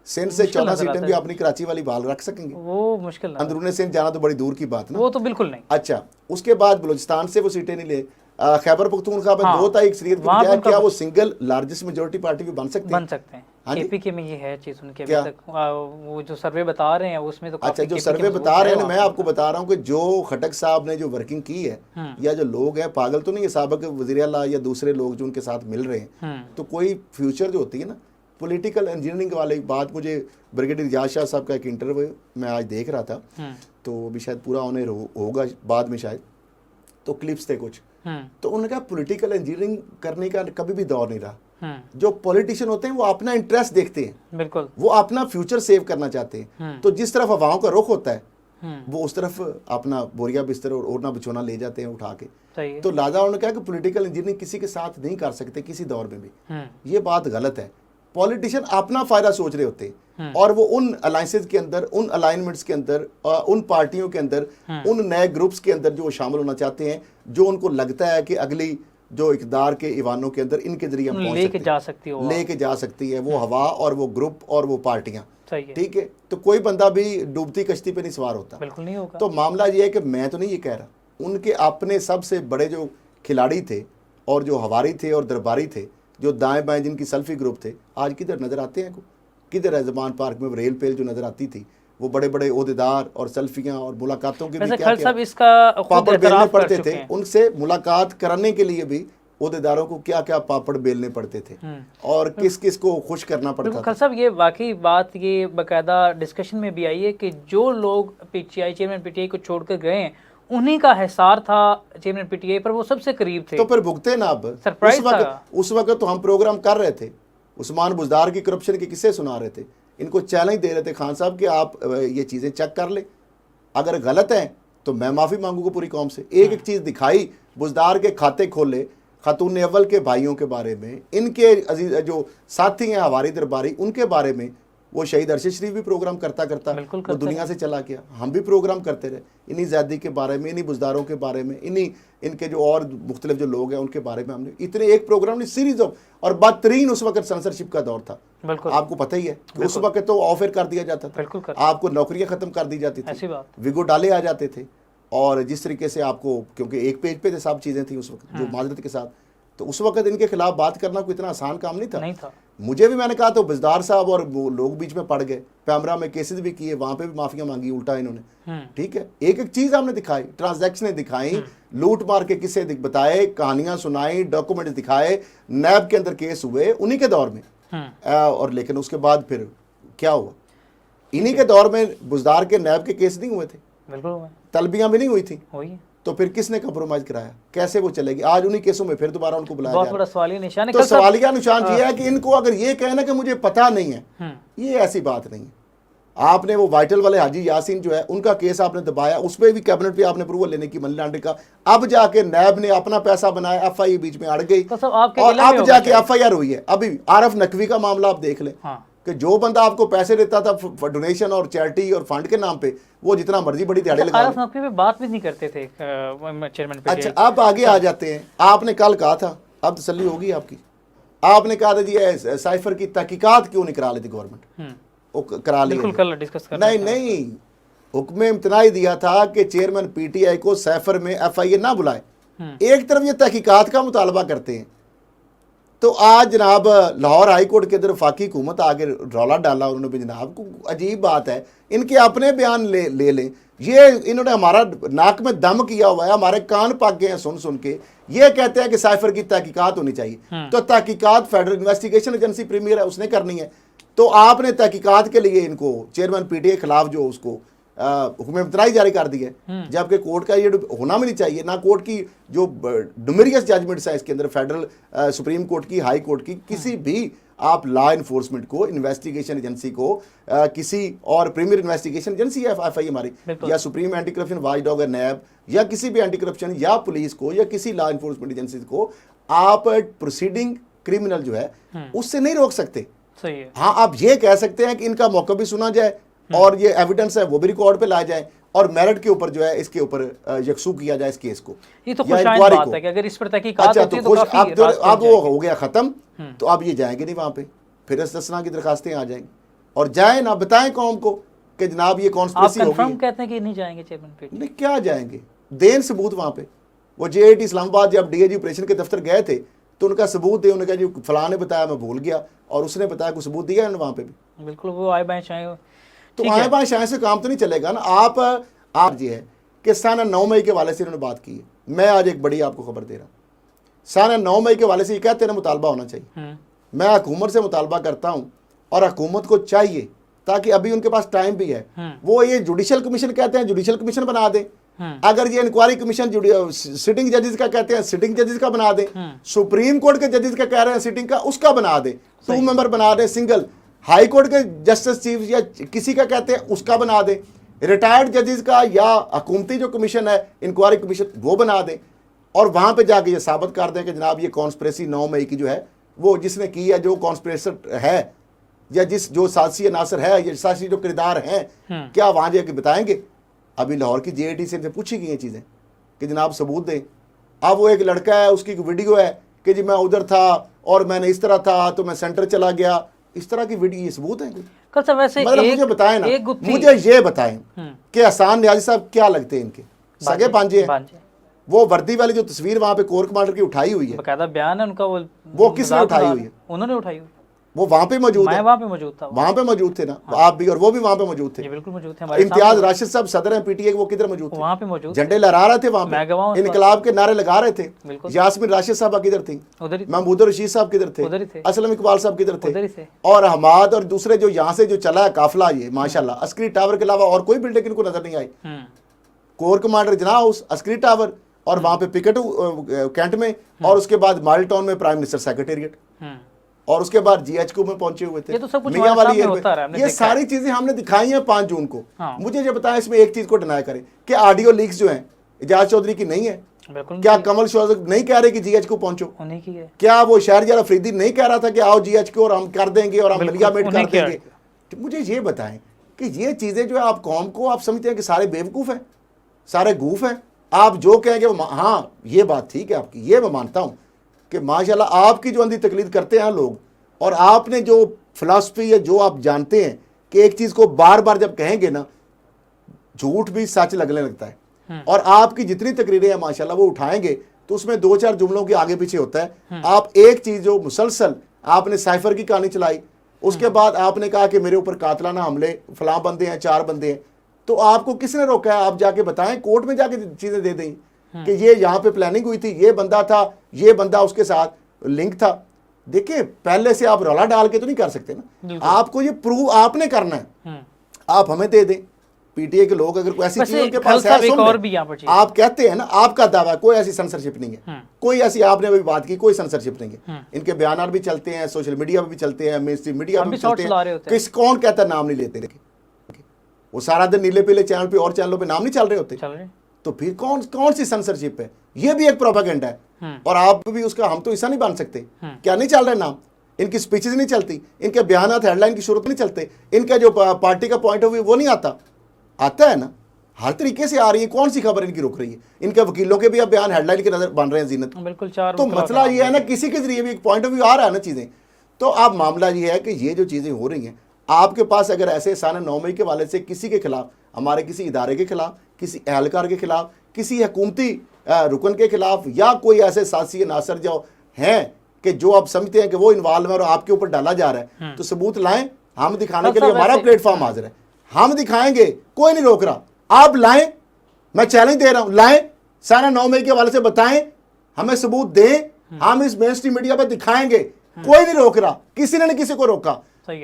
सिंध से 14 सीटें भी अपनी कराची वाली बहाल रख सकेंगे? वो मुश्किल है। अंदरूनी सिंध जाना तो बड़ी दूर की बात ना। वो तो बिल्कुल नहीं। अच्छा, उसके बाद बलूचिस्तान से वो सीटें नहीं ले, खैबर पख्तूनख्वा में 2 तारीख अक्सरियत की बजाय क्या वो सिंगल लार्जेस्ट मेजोरिटी पार्टी भी बन सकती है? केपीके में ये है चीज उनके अभी तक वो जो सर्वे बता रहे हैं उसमें तो अच्छा, जो सर्वे बता रहे हैं, मैं आपको बता रहा हूँ कि जो खटक साहब ने जो वर्किंग की है, या जो लोग हैं, पागल तो नहीं है, साबिक वज़ीर आला या दूसरे लोग जो उनके साथ मिल रहे हैं, तो कोई फ्यूचर जो होती है ना पॉलिटिकल इंजीनियरिंग वाली बात। मुझे ब्रिगेडियर इजाज शाह साहब का एक इंटरव्यू मैं आज देख रहा था, तो अभी शायद पूरा ऑन एयर होगा बाद में शायद, तो क्लिप्स थे कुछ, तो उन्होंने कहा पॉलिटिकल इंजीनियरिंग करने का कभी भी दौर नहीं रहा। जो पॉलिटिशियन होते हैं वो अपना इंटरेस्ट देखते हैं, बिल्कुल, वो अपना फ्यूचर सेव करना चाहते हैं। तो जिस तरफ हवाओं का रुख होता है वो उस तरफ अपना बोरिया बिस्तर और ओढ़ना बिछोना ले जाते हैं उठा के। तो लिहाजा उन्होंने कहा कि पॉलिटिकल इंजीनियरिंग किसी के साथ नहीं कर सकते किसी दौर में भी। ये बात गलत है। पॉलिटिशियन अपना फायदा सोच रहे होते हैं, और वो उन अलायंसेज के अंदर, उन अलाइनमेंट्स के अंदर, उन पार्टियों के अंदर, उन नए ग्रुप्स के अंदर जो शामिल होना चाहते हैं, जो उनको लगता है कि अगली जो इक़्तिदार के ईवानों के अंदर इनके जरिए हम लेके जा सकती है वो हवा और वो ग्रुप और वो पार्टियां। ठीक है, तो कोई बंदा भी डूबती कश्ती पे नहीं सवार होता, बिल्कुल नहीं होगा। तो मामला ये है कि मैं तो नहीं ये कह रहा, उनके अपने सबसे बड़े जो खिलाड़ी थे और जो हवारी थे और दरबारी थे, जो दाएं बाएं जिनकी सेल्फी ग्रुप थे, आज किधर नज़र आते हैं? किधर है? ज़मान पार्क में रेल पेल जो नज़र आती थी, वो बड़े बड़े ओहदेदार और सेल्फियाँ और मुलाकातों के लिए क्या पापड़ बेलने पड़ते थे। उनसे मुलाकात कराने के लिए भी ओहदेदारों को क्या क्या पापड़ बेलने पड़ते थे और किस किस को खुश करना पड़ता था। साहब ये वाकई बात ये बाकायदा डिस्कशन में भी आई है कि जो लोग पीटीआई चेयरमैन पीटीआई को छोड़कर गए हैं, उन्हीं का हिसार था चेयरमैन पीटीआई पर, वो सबसे करीब थे। तो फिर भुगते ना। अब उस वक्त तो हम प्रोग्राम कर रहे थे, उस्मान बुजदार की करप्शन के किस्से सुना रहे थे, इनको चैलेंज दे रहे थे खान साहब कि आप ये चीज़ें चेक कर ले, अगर गलत हैं तो मैं माफ़ी मांगूंगा पूरी कौम से। एक एक चीज़ दिखाई, बुजदार के खाते खोले, खातून अव्वल के भाइयों के बारे में, इनके अजीज जो साथी हैं हवारी दरबारी, उनके बारे में। वो शहीद अरशद शरीफ भी प्रोग्राम करता वो दुनिया से चला गया, हम भी प्रोग्राम करते रहे इन्हीं ज़ैदी के बारे में, इन्हीं बुजदारों के बारे में, इन्हीं इनके जो और मुख्तलिफ जो लोग हैं उनके बारे में हमने इतने एक प्रोग्राम नहीं, सीरीज ऑफ। और बदतरीन उस वक्त सेंसरशिप का दौर था, आपको पता ही है कि उस वक्त तो ऑफर कर दिया जाता था, आपको नौकरियां खत्म कर दी जाती थी, विगो डाले आ जाते थे, और जिस तरीके से आपको, क्योंकि एक पेज पे सब चीज़ें थी उस वक्त जो माजरत के साथ, तो उस वक्त इनके खिलाफ बात करना कोई इतना आसान काम नहीं था। मुझे भी मैंने कहा तो बुजदार साहब और वो लोग बीच में पड़ गए, पैमरा में केसेस भी किए, वहां पे भी माफिया मांगी उल्टा इन्होंने। ठीक है, एक एक चीज हमने दिखाई, ट्रांजैक्शनें दिखाई, लूट मार के किस्से बताए, कहानियां सुनाई, डॉक्यूमेंट दिखाए, नैब के अंदर केस हुए उन्हीं के दौर में। और लेकिन उसके बाद फिर क्या हुआ? इन्हीं के दौर में बुजदार के नैब के केस नहीं हुए थे, तलबियां भी नहीं हुई थी, तो फिर किसने कंप्रोमाइज कराया? कैसे वो चलेगी? आज उन्हीं केसों में फिर दोबारा उनको बुलाया बहुत बड़ा सवालिया निशान है। तो सवालिया निशान ये है कि इनको अगर ये कहना कि मुझे पता नहीं है, ये ऐसी बात नहीं है। आपने वो वाइटल वाले हाजी यासीन जो है उनका केस आपने दबाया, उस पर भी कैबिनेट पे आपने अप्रूवल लेने की, मनी लॉन्ड्रिंग का। अब जाके नैब ने अपना पैसा बनाया, एफआईआर बीच में अड़ गई, और अब जाके एफआईआर हुई है। अभी आरफ नकवी का मामला आप देख लें कि जो बंदा आपको पैसे देता था डोनेशन और चैरिटी और फंड के नाम पे, वो जितना मर्जी बड़ी दिहाड़ी लगा, आरफ नकवी पे बात भी नहीं करते थे चेयरमैन पे। अच्छा, अब आगे आ जाते हैं। आपने कल कहा था, अब तसल्ली होगी आपकी, आपने कहा था जी साइफर की तहकीकात क्यों नहीं करा लेती गवर्नमेंट? करा ली, नहीं, हुक्म इम्तनाई दिया था कि चेयरमैन पीटीआई को साइफर में एफआईआर ना बुलाए। एक तरफ ये तहकीकात का मुतालबा करते हैं, तो आज जनाब लाहौर हाई कोर्ट के अंदर वफाकी हुकूमत आगे रौला डाला उन्होंने भी। जनाब को अजीब बात है, इनके अपने बयान ले लें, ये इन्होंने हमारा नाक में दम किया हुआ है, हमारे कान पक गए हैं सुन के। ये कहते हैं कि साइफर की तहकीकात होनी चाहिए, तो तहकीकात फेडरल इन्वेस्टिगेशन एजेंसी प्रीमियर है, उसने करनी है। तो आपने तहकीकात के लिए इनको चेयरमैन पीटीआई के खिलाफ जो उसको हुक्म इम्तनाई जारी कर दी है, जबकि कोर्ट का ये होना भी नहीं चाहिए। ना कोर्ट की जो ड्यूमेरियस जजमेंट्स है इसके अंदर, फेडरल सुप्रीम कोर्ट की, हाई कोर्ट की, किसी भी आप लॉ इन्फोर्समेंट को, इन्वेस्टिगेशन एजेंसी को, किसी और प्रीमियर इन्वेस्टिगेशन एजेंसी है एफआईआर हमारी, या supreme anti corruption watchdog NAB, या किसी भी एंटी करप्शन या पुलिस को या किसी लॉ इन्फोर्समेंट एजेंसी को आप प्रोसीडिंग क्रिमिनल जो है उससे नहीं रोक सकते। सही है। हाँ, आप ये कह सकते हैं कि इनका मौका भी सुना जाए और ये एविडेंस है वो भी रिकॉर्ड पे लाया जाए, और मेरिट के ऊपर जो है इसके ऊपर यकसू किया जाए इस केस को। ये तो खुशाइन बात है कि अगर इस पर तहकीकात होती है तो काफी अब वो हो गया खत्म, तो अब ये जाएंगे नहीं वहां पे, फिर इस्तिस्ना की दरखास्तें आ जाएंगी, और जाए ना बताएं कौम को कि जनाब ये कॉन्स्पिरेसी होगी। कंफर्म कहते हैं कि नहीं जाएंगे चेयरमैन पे? नहीं, क्या जाएंगे? देन सबूत वहां पे। वो जेआईटी इस्लामाबाद जब डीएजी ऑपरेशन के दफ्तर गए थे तो उनका सबूत दे, उन्होंने कहा जी फलां ने बताया, मैं भूल गया, और उसने बताया कोई सबूत दिया वहां पे भी। बिल्कुल, वो आए बाएं चाहे तो आए बाएं शायद से काम तो नहीं चलेगा ना। आप जी है कि साना 9 मई के वाले से इन्होंने बात की है। मैं आज एक बड़ी आपको खबर दे रहा हूँ, साना 9 मई के वाले से ये कहते हैं मुतालबा होना चाहिए। मैं हुकूमत से मुतालबा करता हूँ, और हुकूमत को चाहिए, ताकि अभी उनके पास टाइम भी है, वो ये जुडिशल कमीशन कहते हैं जुडिशल कमीशन बना दें। अगर ये इंक्वायरी कमीशन सिटिंग जजेस का कहते हैं सिटिंग जजेस का बना दें, सुप्रीम कोर्ट के जजेस का कह रहे हैं सिटिंग का, उसका बना दें, 2 मेंबर बना दें सिंगल, हाई कोर्ट के जस्टिस चीफ या किसी का कहते हैं उसका बना दें, रिटायर्ड जजेस का या हुकूमती जो कमीशन है इंक्वायरी कमीशन वो बना दें, और वहां पे जाके ये साबित कर दें कि जनाब ये कॉन्स्पिरेसी 9 मई की जो है वो जिसने की है, जो कॉन्स्पिरेटर है या जो साजिशी अनासर है या साजिशी जो किरदार हैं, क्या वहां जाके बताएंगे? अभी लाहौर की जेआईटी से पूछी गई ये चीज़ें कि जनाब सबूत दें। अब वो एक लड़का है, उसकी एक वीडियो है कि जी मैं उधर था और मैंने इस तरह था तो मैं सेंटर चला गया, इस तरह की वीडियो, ये सबूत है? वैसे मतलब मुझे बताएं ना, मुझे ये बताएं कि एहसान न्याजी साहब क्या लगते हैं, इनके सगे पांजे हैं? वो वर्दी वाली जो तस्वीर वहां पे कोर कमांडर की उठाई हुई है, बकायदा बयान है उनका, वो किसने उठाई हुई है? उन्होंने उठाई हुई। वो वहां पे मौजूद मैं है, वहां पे मौजूद था, वहां पे मौजूद थे ना। आप भी और वो भी वहां पे मौजूद थे। जी बिल्कुल मौजूद थे। हमारे इम्तियाज राशिद साहब सदर हैं पीटीए, वो किधर मौजूद थे? वहां पे मौजूद, झंडे लहरा रहे थे वहां मैं गवाह हूं पे, इस बात इनकलाब के नारे लगा रहे थे। बिल्कुल। यास्मीन राशिद साहब किधर थी? उधर ही थे, महमूद रशीद साहब किधर थे? उधर ही थे। असलम इकबाल साहब किधर उधर ही थे? थे। और हमाद और दूसरे जो यहाँ से जो चला है काफिला, ये माशाल्लाह अस्करी टावर के अलावा और कोई बिल्डिंग इनको नजर नहीं आई। कोर कमांडर जना हाउस, अस्करी टावर, और वहां पे पिकेट कैंट में, और उसके बाद मॉडल टाउन में प्राइम मिनिस्टर सेक्रेटेरिएट, और उसके बाद जीएचक्यू में पहुंचे हुए थे। ये तो सब कुछ मियां हमारे वाली सामने होता रहा, हमने ये देखा सारी चीजें हमने दिखाई हैं 5 जून को। हाँ। मुझे ये बताएं, इसमें एक चीज को डिनाई करें कि ऑडियो लीक्स जो हैं एजाज चौधरी की नहीं है? बिल्कुल। क्या कमल शोजक नहीं कह रहे कि जीएचक्यू पहुंचो? उन्हीं की है। क्या वो शहरयार अफरीदी नहीं कह रहा था कि आओ जीएचक्यू और हम कर देंगे और हम बिल्कुल, मलिया मेट कर उन्हीं की देंगे? तो मुझे ये बताएं कि ये चीजें जो है आप कौम को आप समझते हैं कि सारे बेवकूफ हैं, सारे गूफ हैं? आप जो कहेंगे हाँ ये बात ठीक है आपकी, ये मैं मानता हूं कि माशाल्लाह आपकी जो अंधी तकलीद करते हैं लोग, और आपने जो फिलॉसफी है, जो आप जानते हैं कि एक चीज को बार बार जब कहेंगे ना, झूठ भी सच लगने लगता है। और आपकी जितनी तकरीरें हैं माशाल्लाह वो उठाएंगे तो उसमें 2-4 जुमलों के आगे पीछे होता है। आप एक चीज जो मुसलसल आपने साइफर की कहानी चलाई, उसके बाद आपने कहा कि मेरे ऊपर कातलाना हमले, फलां बंदे हैं, 4 बंदे हैं, तो आपको किसने रोका है? आप जाके बताएं, कोर्ट में जाके चीजें दे दें कि ये यहाँ पे प्लानिंग हुई थी, ये बंदा था, ये बंदा उसके साथ लिंक था। देखिए पहले से आप रौला डाल के तो नहीं कर सकते ना, आपको ये प्रूव आपने करना है, आप हमें दे दें। पीटीए के लोग अगर कोई ऐसी चीज उनके पास है, सुन और लें। भी यहाँ पर चीज़। आप कहते हैं ना, आपका दावा है कोई ऐसी सेंसरशिप नहीं है, कोई ऐसी आपने अभी बात की, कोई सेंसरशिप नहीं है। इनके बयान भी चलते हैं, सोशल मीडिया पे भी चलते हैं, मेनस्ट्रीम मीडिया पे भी चलते हैं। किस कौन कहता है नाम नहीं लेते? वो सारा दिन नीले पीले चैनल पे और चैनलों पे नाम नहीं चल रहे होते, तो फिर कौन सी सेंसरशिप है? ये भी एक प्रोपेगेंडा है, और आप भी उसका, हम तो ऐसा नहीं बन सकते। क्या नहीं चल रहे नाम? इनकी स्पीचेस नहीं चलती, इनके बयान हेडलाइन की शुरू नहीं चलते, इनका जो पार्टी का पॉइंट ऑफ व्यू वो नहीं आता है ना, हर तरीके से आ रही है। कौन सी खबर इनकी रुक रही है? इनके वकीलों के भी अब बयान हेडलाइन के नजर बन रहे हैं जीनत, बिल्कुल। 4 तो मसला ये है ना, किसी के जरिए भी एक पॉइंट ऑफ व्यू आ रहा है ना चीजें। तो अब मामला ये है कि ये जो चीजें हो रही हैं, आपके पास अगर ऐसे साना 9 मई के वाले से किसी के खिलाफ, हमारे किसी इदारे के खिलाफ, किसी एहलकार के खिलाफ, किसी हुकूमती रुकन के खिलाफ, या कोई ऐसे साथी नासर जो हैं कि जो आप समझते हैं कि वो इन्वॉल्व है और आपके ऊपर डाला जा रहा है, तो सबूत लाएं। हम दिखाने के लिए हमारा प्लेटफॉर्म हाजिर है, हम दिखाएंगे, कोई नहीं रोक रहा। आप लाएं, मैं चैलेंज दे रहा हूं, लाएं, सारा 9 मई के वाले से बताएं, हमें सबूत दें, हम इस मेन स्ट्रीम मीडिया पर दिखाएंगे, कोई नहीं रोक रहा, किसी ने किसी को रोका।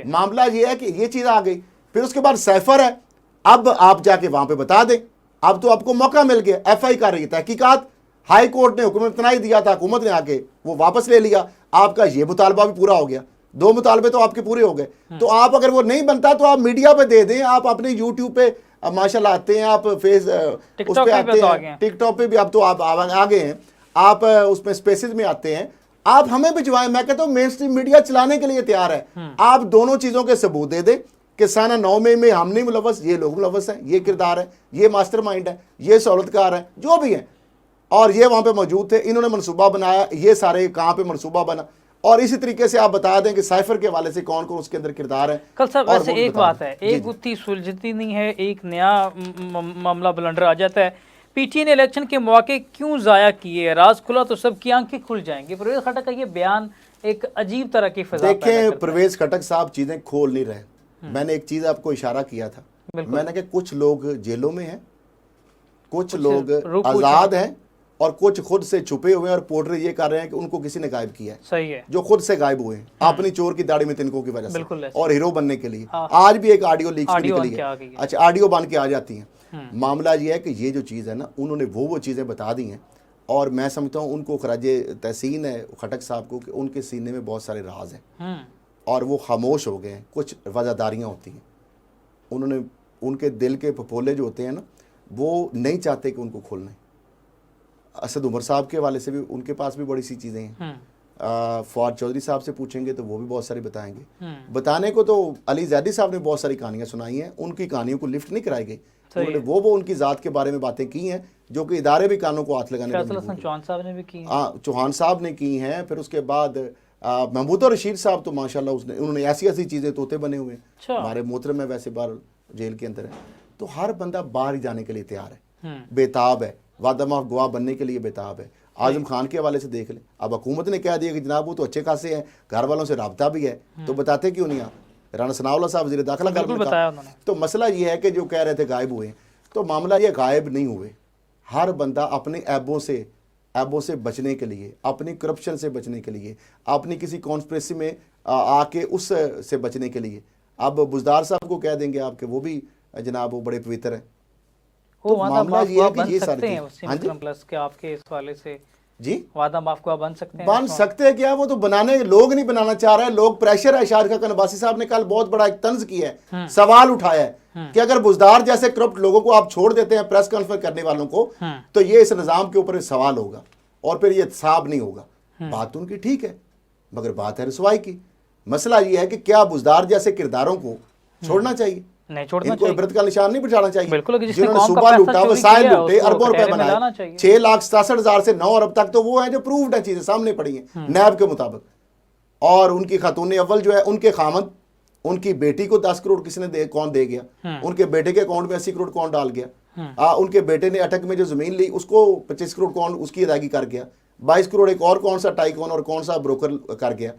मामला ये है कि ये चीज आ गई। फिर उसके बाद सैफर है, अब आप जाके वहां पे बता दें, अब तो आपको मौका मिल गया। एफआई कर रही है तहकीकात, हाई कोर्ट ने हुक्म तनाई दिया था, हुकूमत ने आके वो वापस ले लिया, आपका ये मुतालबा भी पूरा हो गया, 2 मुतालबे तो आपके पूरे हो गए। तो आप अगर वो नहीं बनता तो आप मीडिया पे दे दें, आप अपने यूट्यूब पे माशाल्लाह आते हैं, आप फेस उस पे आते हैं, टिकटॉक पे भी अब तो आप आगे हैं, आप उसमें स्पेसिस में आते हैं, आप हमें भिजवाएं। मैं कहता हूं मेन स्ट्रीम मीडिया चलाने के लिए तैयार है। आप दोनों चीजों के सबूत दे दें कि साना 9 मई में हम नहीं मुलव्वस, ये लोग मुलव्वस हैं, ये किरदार है, ये मास्टरमाइंड है, ये सहूलतकार है, जो भी है, और ये वहां पे मौजूद थे, इन्होंने मनसूबा बनाया, ये सारे कहां पे मनसूबा बना। और इसी तरीके से आप बता दें कि साइफर के हवाले से कौन कौन उसके अंदर किरदार है। कल साहब वैसे एक बात है, एक गुत्थी सुलझती नहीं है, एक नया मामला बुलंडर आ जाता है। पीटीए ने इलेक्शन के मौके क्यों ज़ाया किए? राज खुला तो सबकी आंखें खुल जाएंगी। परवेज खटक का ये बयान एक अजीब तरह की फिजा पैदा करता है। देखें परवेज खटक साहब चीजें खोल नहीं रहे। मैंने एक चीज आपको इशारा किया था, मैंने कहा कुछ लोग जेलों में हैं, कुछ लोग आजाद हैं, और कुछ खुद से छुपे हुए हैं और पोर्ट्रे ये कर रहे हैं कि उनको किसी ने गायब किया है। सही है, जो खुद से गायब हुए हैं अपनी चोर की दाढ़ी में तिनकों की वजह से और हीरो बनने के लिए। आज भी एक ऑडियो लीक निकली है, अच्छा ऑडियो बन के आ जाती है। मामला ये है कि ये जो चीज़ है ना, उन्होंने वो चीज़ें बता दी हैं, और मैं समझता हूँ उनको खराजे तहसीन है खटक साहब को कि उनके सीने में बहुत सारे राज हैं और वो खामोश हो गए हैं। कुछ वजहदारियाँ होती हैं, उन्होंने उनके दिल के फपोले जो होते हैं ना, वो नहीं चाहते कि उनको खोलने। असद उमर साहब के हवाले से भी उनके पास भी बड़ी सी चीज़ें हैं। फवाद चौधरी साहब से पूछेंगे तो वो भी बहुत सारी बताएंगे। बताने को तो अली जैदी साहब ने बहुत सारी कहानियां सुनाई हैं, उनकी कहानियों को लिफ्ट नहीं कराई गई। उन्होंने वो उनकी ज़ात के बारे में बातें की हैं जो कि इदारे भी कानों को हाथ लगाने चौहान साहब ने भी की, चौहान साहब ने की हैं। फिर उसके बाद महमूद रशीद साहब तो माशाल्लाह उन्होंने ऐसी ऐसी चीज़ें तोते बने हुए हैं। हमारे मोहतरम में वैसे बाहर जेल के अंदर है, तो हर बंदा बाहर ही जाने के लिए तैयार है, बेताब है, वादा माफ गवाह बनने के लिए बेताब है। आजम खान के हवाले से देख लें, अब हुकूमत ने कह दिया कि जनाब वो तो अच्छे खासे हैं, घर वालों से रब्ता भी है, तो बताते क्यों नहीं आप? राना सनाउल्लाह साहब वज़ीर दाखिला बताया उन्होंने। तो मसला ये है कि जो कह रहे थे गायब हुए, तो मामला ये गायब नहीं हुए। हर बंदा अपने ऐबों से बचने के लिए, अपनी करप्शन से बचने के लिए, अपनी किसी कॉन्स्पिरेसी में आके उस से बचने के लिए, अब बुजदार साहब को कह देंगे आपके वो भी जनाब वो बड़े पवित्र हैं। तो मामला ये है कि ये सारी चीज़, हाँ जी प्लस के आपके इस वाले से जी वादा माफ गवाह बन सकते हैं? बन सकते हैं क्या? वो तो बनाने लोग नहीं बनाना चाह रहे हैं, लोग प्रेशर है। शाहिद खान अब्बासी साहब ने कल बहुत बड़ा एक तंज किया है, सवाल उठाया है कि अगर बुजदार जैसे करप्ट लोगों को आप छोड़ देते हैं प्रेस कॉन्फ्रेंस करने वालों को, तो ये इस निजाम के ऊपर सवाल होगा और फिर ये साफ नहीं होगा। बात उनकी ठीक है, मगर बात है रसवाई की। मसला ये है कि क्या बुजदार जैसे किरदारों को छोड़ना चाहिए? नहीं छोड़ना इनको चाहिए। इबरत का निशान नहीं बिठाना चाहिए। बिल्कुल, कि जिसने जिन्होंने कौम का सुबह पैसा लूटा, चोरी वसाइल किया, लूटे, उसको अरबों रुपए कटहरे में लाना बनाए, चाहिए। 6,67,000 से 9 अरब तक तो वो है जो प्रूव्ड है, चीजें सामने पड़ी हैं नैब के मुताबिक। और उनकी खातून अव्वल जो है, उनके खामद, उनकी बेटी को 10 करोड़ किसने कौन दे गया? उनके बेटे के अकाउंट में 80 करोड़ कौन डाल गया? उनके बेटे ने अटक में जो जमीन ली उसको 25 करोड़ कौन उसकी अदायगी कर गया? 22 करोड़ एक और कौन सा टाइकॉन और कौन सा ब्रोकर कर गया?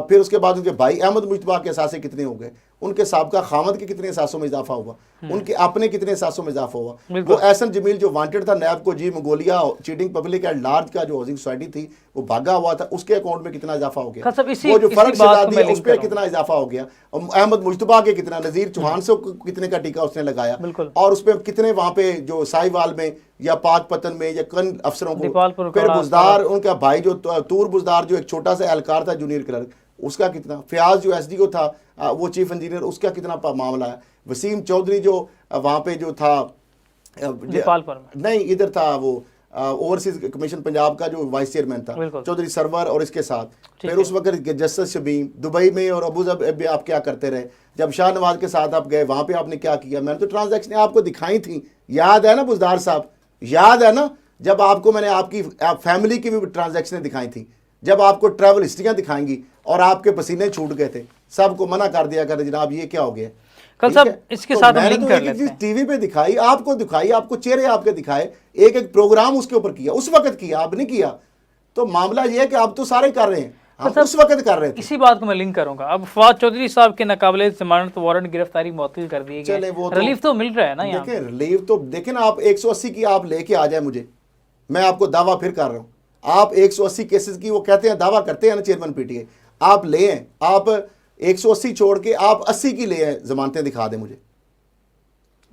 फिर उसके बाद उनके भाई अहमद मुश्तबा के असासे कितने हो गए? उनके साबका खामद के कितने असासों में इजाफा हुआ? उनके अपने कितने असासों में इजाफा हुआ? वो एहसन जमील जो वांटेड था नैब को, जी मंगोलिया चीटिंग पब्लिक एट लार्ज का जो हाउसिंग सोसाइटी थी, वो भागा हुआ था, उसके अकाउंट में कितना इजाफा हो गया? वो जो फर्क शहजादी है उस पर कितना इजाफा हो गया? अहमद मुश्तबा के कितना, नजीर चौहान से कितने का टीका उसने लगाया? और उस पर कितने वहां पे जो साहिवाल में या पाकपतन में या कन अफसरों को, फिर बुजदार उनका भाई जो तूर बुजदार जो एक छोटा सा एहलकार था जूनियर क्लर्क, उसका कितना? फयाज जो एसडीओ था वो चीफ इंजीनियर, उसका कितना मामला है? वसीम चौधरी जो वहाँ पे जो था नहीं इधर था वो ओवरसीज कमीशन पंजाब का जो वाइस चेयरमैन था, चौधरी सरवर और इसके साथ, फिर उस वक्त जस्टिस शबीम दुबई में और अबू धाबी आप क्या करते रहे? जब शाह नवाज के साथ आप गए वहाँ पे आपने क्या किया? मैंने तो ट्रांजैक्शन आपको दिखाई थी, याद है ना बुजदार साहब? याद है ना जब आपको मैंने आपकी फैमिली की भी ट्रांजैक्शनें दिखाई थी, जब आपको ट्रैवल हिस्ट्रियाँ दिखाएंगी और आपके पसीने छूट गए थे, सबको मना कर दिया कर जनाब ये क्या हो गया? कल साहब इसके साथ हम लिंक कर लेते हैं। टीवी पे दिखाई, आपको चेहरे आपके दिखाए, एक एक प्रोग्राम उसके ऊपर किया, उस वक्त किया, अब नहीं किया। तो मामला ये है कि आप तो सारे कर रहे हैं, हम उस वक्त कर रहे थे। इसी बात को मैं लिंक करूंगा। अब फवाद चौधरी साहब के नाकाबिले जमानत वारंट गिरफ्तारी मुअत्तल कर दी गई, रिलीफ तो मिल रहा है ना? देखिए रिलीफ तो देखें ना, आप 180 की आप लेके आ जाए मुझे, मैं आपको दावा फिर कर रहा हूँ, आप 180 केसेस की वो कहते हैं दावा करते हैं ना चेयरमैन पीटीए, आप ले हैं, आप 180 छोड़ के आप 80 की ले हैं, जमानतें दिखा दें मुझे,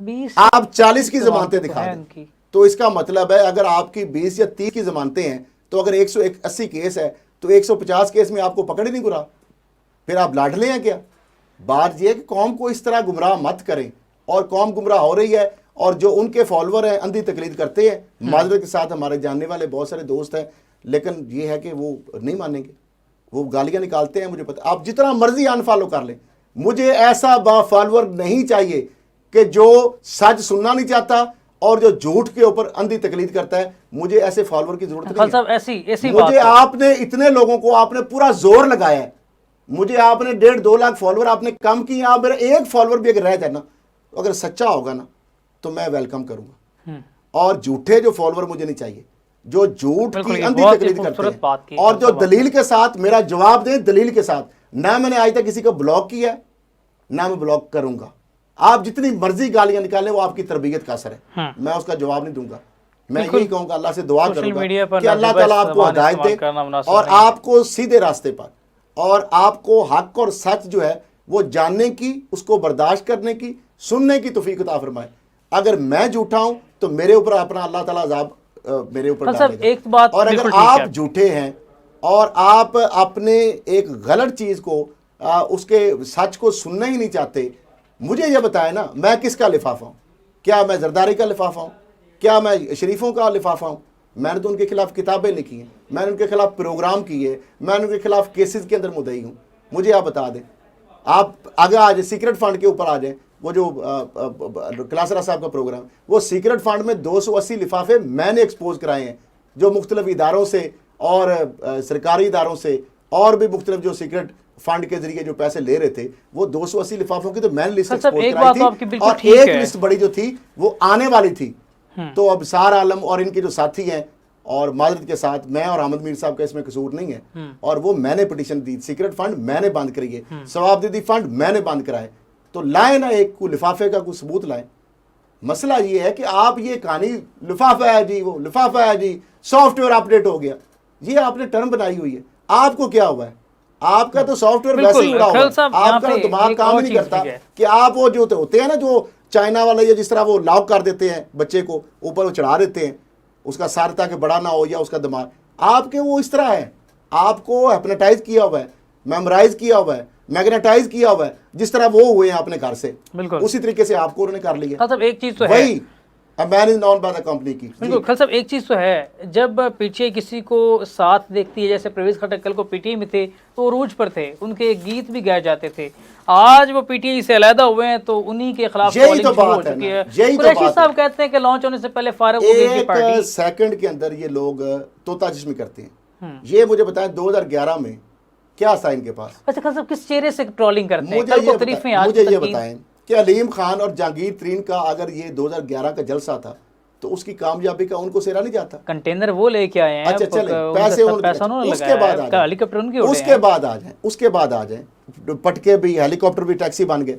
20 आप 40 की जमानतें दिखा दें। तो इसका मतलब है अगर आपकी 20 या 30 की जमानतें हैं, तो अगर 180 केस है तो 150 केस में आपको पकड़ ही नहीं गुरा, फिर आप लाडले हैं क्या? बात यह है कि कौम को इस तरह गुमराह मत करें, और कौम गुमराह हो रही है, और जो उनके फॉलोअर हैं अंधी तकलीद करते हैं। माजरत के साथ हमारे जानने वाले बहुत सारे दोस्त हैं, लेकिन ये है कि वो नहीं मानेंगे, वो गालियां निकालते हैं, मुझे पता। आप जितना मर्जी अनफॉलो कर लें, मुझे ऐसा फॉलोअर नहीं चाहिए कि जो सच सुनना नहीं चाहता और जो झूठ के ऊपर अंधी तकलीद करता है। मुझे ऐसे फॉलोअर की जरूरत नहीं है। ऐसी मुझे आपने इतने लोगों को आपने पूरा जोर लगाया है, मुझे आपने 1.5-2 लाख फॉलोअर आपने कम किए, आप मेरा एक फॉलोअर भी अगर रह जाए ना, अगर सच्चा होगा ना, तो मैं वेलकम करूंगा। और झूठे जो फॉलोअर मुझे नहीं चाहिए, जो झूठ की अंधी तकलीद करते हैं, और जो दलील के साथ मेरा जवाब दें, दलील के साथ। ना मैंने आज तक किसी को ब्लॉक किया है, ना मैं ब्लॉक करूंगा। आप जितनी मर्जी गालियां निकालें, वो आपकी तरबियत का असर है, मैं उसका जवाब नहीं दूंगा। मैं यही कहूंगा, अल्लाह से दुआ करूंगा कि अल्लाह ताला आपको हिदायत दे और आपको सीधे रास्ते पर, और आपको हक और सच जो है वो जानने की, उसको बर्दाश्त करने की, सुनने की तौफीक अता फरमाए। अगर मैं झूठा हूं तो मेरे ऊपर अपना अल्लाह ताला अज़ाब मेरे ऊपर डालेगा। और अगर आप झूठे हैं और आप अपने एक गलत चीज को उसके सच को सुनना ही नहीं चाहते, मुझे ये बताए ना, मैं किसका लिफाफा हूं? क्या मैं जरदारी का लिफाफा हूं? क्या मैं शरीफों का लिफाफा हूं? मैंने तो उनके खिलाफ किताबें लिखी हैं, मैंने उनके खिलाफ प्रोग्राम किए, मैंने उनके खिलाफ केसेस के अंदर मुद्दई हूं। मुझे आप बता दें, आप आगे आ जाए सीक्रेट फंड के ऊपर आ जाए, वो जो क्लासरा साहब का प्रोग्राम, वो सीक्रेट फंड में 280 लिफाफे मैंने एक्सपोज कराए हैं, जो मुख्तलिफ इदारों से और सरकारी इदारों से और भी मुख्तलिफ जो सीक्रेट फंड के जरिए जो पैसे ले रहे थे, वो 280 लिफाफों की तो मैंने लिस्ट एक्सपोज कराई थी, और एक लिस्ट बड़ी जो थी वो आने वाली थी, तो अब सार आलम और इनके जो साथी हैं, और माजरत के साथ मैं और अहमद मीर साहब का इसमें कसूर नहीं है, और वो मैंने पिटीशन दी, सीक्रेट फंड मैंने बंद करिए, सवाबदीदी फंड मैंने बंद कराए, तो लाए ना एक को लिफाफे का कोई सबूत लाए। मसला ये है कि आप ये कहानी लिफाफा है जी, वो लिफाफा है जी, सॉफ्टवेयर अपडेट हो गया, ये आपने टर्म बनाई हुई है। आपको क्या हुआ है? आपका तो सॉफ्टवेयर वैसे ही उड़ा हुआ है, आपका तो दिमाग काम ही नहीं करता कि आप वो जो होते हैं ना, जो चाइना वाले, या जिस तरह वो लॉक कर देते हैं बच्चे को, ऊपर वो चढ़ा देते हैं उसका सर ताकि बड़ा ना हो या उसका दिमाग, आपके वो इस तरह है, आपको हिप्नोटाइज किया हुआ है, मेमोराइज किया हुआ है, मैग्नेटाइज किया हुआ है, जिस तरह वो हुए हैं अपने घर से, बिल्कुल उसी तरीके से आपको उन्होंने कर लिया। मतलब एक चीज तो है, वही man is known by the company की। बिल्कुल खल साहब, एक चीज तो है, जब पीटीआई किसी को साथ देखती है, जैसे परवेज खटक कल को पीटीआई में थे तो उरूज पर थे, उनके गीत भी गाए जाते थे, आज वो पीटीआई से अलहदा हुए हैं तो उन्हीं के खिलाफ यही तो बात है, यही तो बात है। साहब कहते हैं कि लॉन्च होने से पहले फारूक हो गई थी पार्टी। एक सेकंड के अंदर ये लोग तोता जिस्मी करते हैं। ये मुझे बताएं 2011 में क्या था इनके पास? अच्छा खल साहब, किस चेहरे से ट्रोलिंग करते हैं? मुझे ये बताएं कि अलीम खान और जहांगीर तरीन का अगर ये 2011 का जलसा था तो उसकी कामयाबी का उनको सेरा नहीं जाता? कंटेनर वो लेके आए हैं। अच्छा चले, पैसे उसके बाद आ जाए, उसके बाद आ जाए, पटके भी, हेलीकॉप्टर भी टैक्सी बन गए।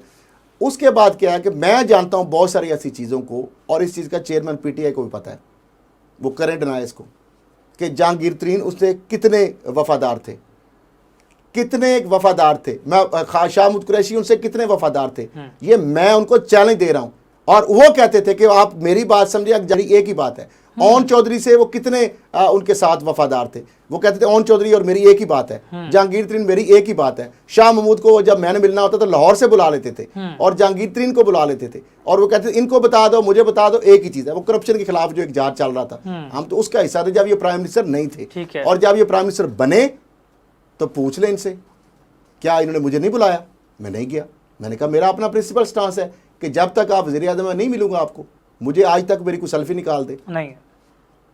उसके बाद क्या है कि मैं जानता हूं बहुत सारी ऐसी चीज़ों को, और इस चीज़ का चेयरमैन पीटीआई को भी पता है, वो करें डिनाई इसको, कि जहांगीर तरीन उससे कितने वफादार थे, कितने वफादार थे, मैं शाहमूद कुरैशी उनसे कितने वफादार थे, ये मैं उनको चैलेंज दे रहा हूं। और वो कहते थे कि आप मेरी बात समझिए, एक ही बात है। ओन चौधरी से वो कितने उनके साथ वफादार थे, वो कहते थे ओन चौधरी और मेरी एक ही बात है, जहांगीर तरीन मेरी एक ही बात है। शाह महमूद को जब मैंने मिलना होता तो लाहौर से बुला लेते थे, और जहांगीर तरीन को बुला लेते थे, और वो कहते थे इनको बता दो, मुझे बता दो, एक ही चीज़ है। वो करप्शन के खिलाफ जो एक जांच चल रहा था, हम तो उसका हिस्सा थे जब ये प्राइम मिनिस्टर नहीं थे, और जब ये प्राइम मिनिस्टर बने तो पूछ ले इनसे, क्या इन्होंने मुझे नहीं बुलाया? मैं नहीं गया। मैंने कहा मेरा अपना प्रिंसिपल स्टांस है कि जब तक आप वज़ीर आज़म में नहीं मिलूंगा आपको, मुझे आज तक मेरी कोई सेल्फी निकाल दे नहीं,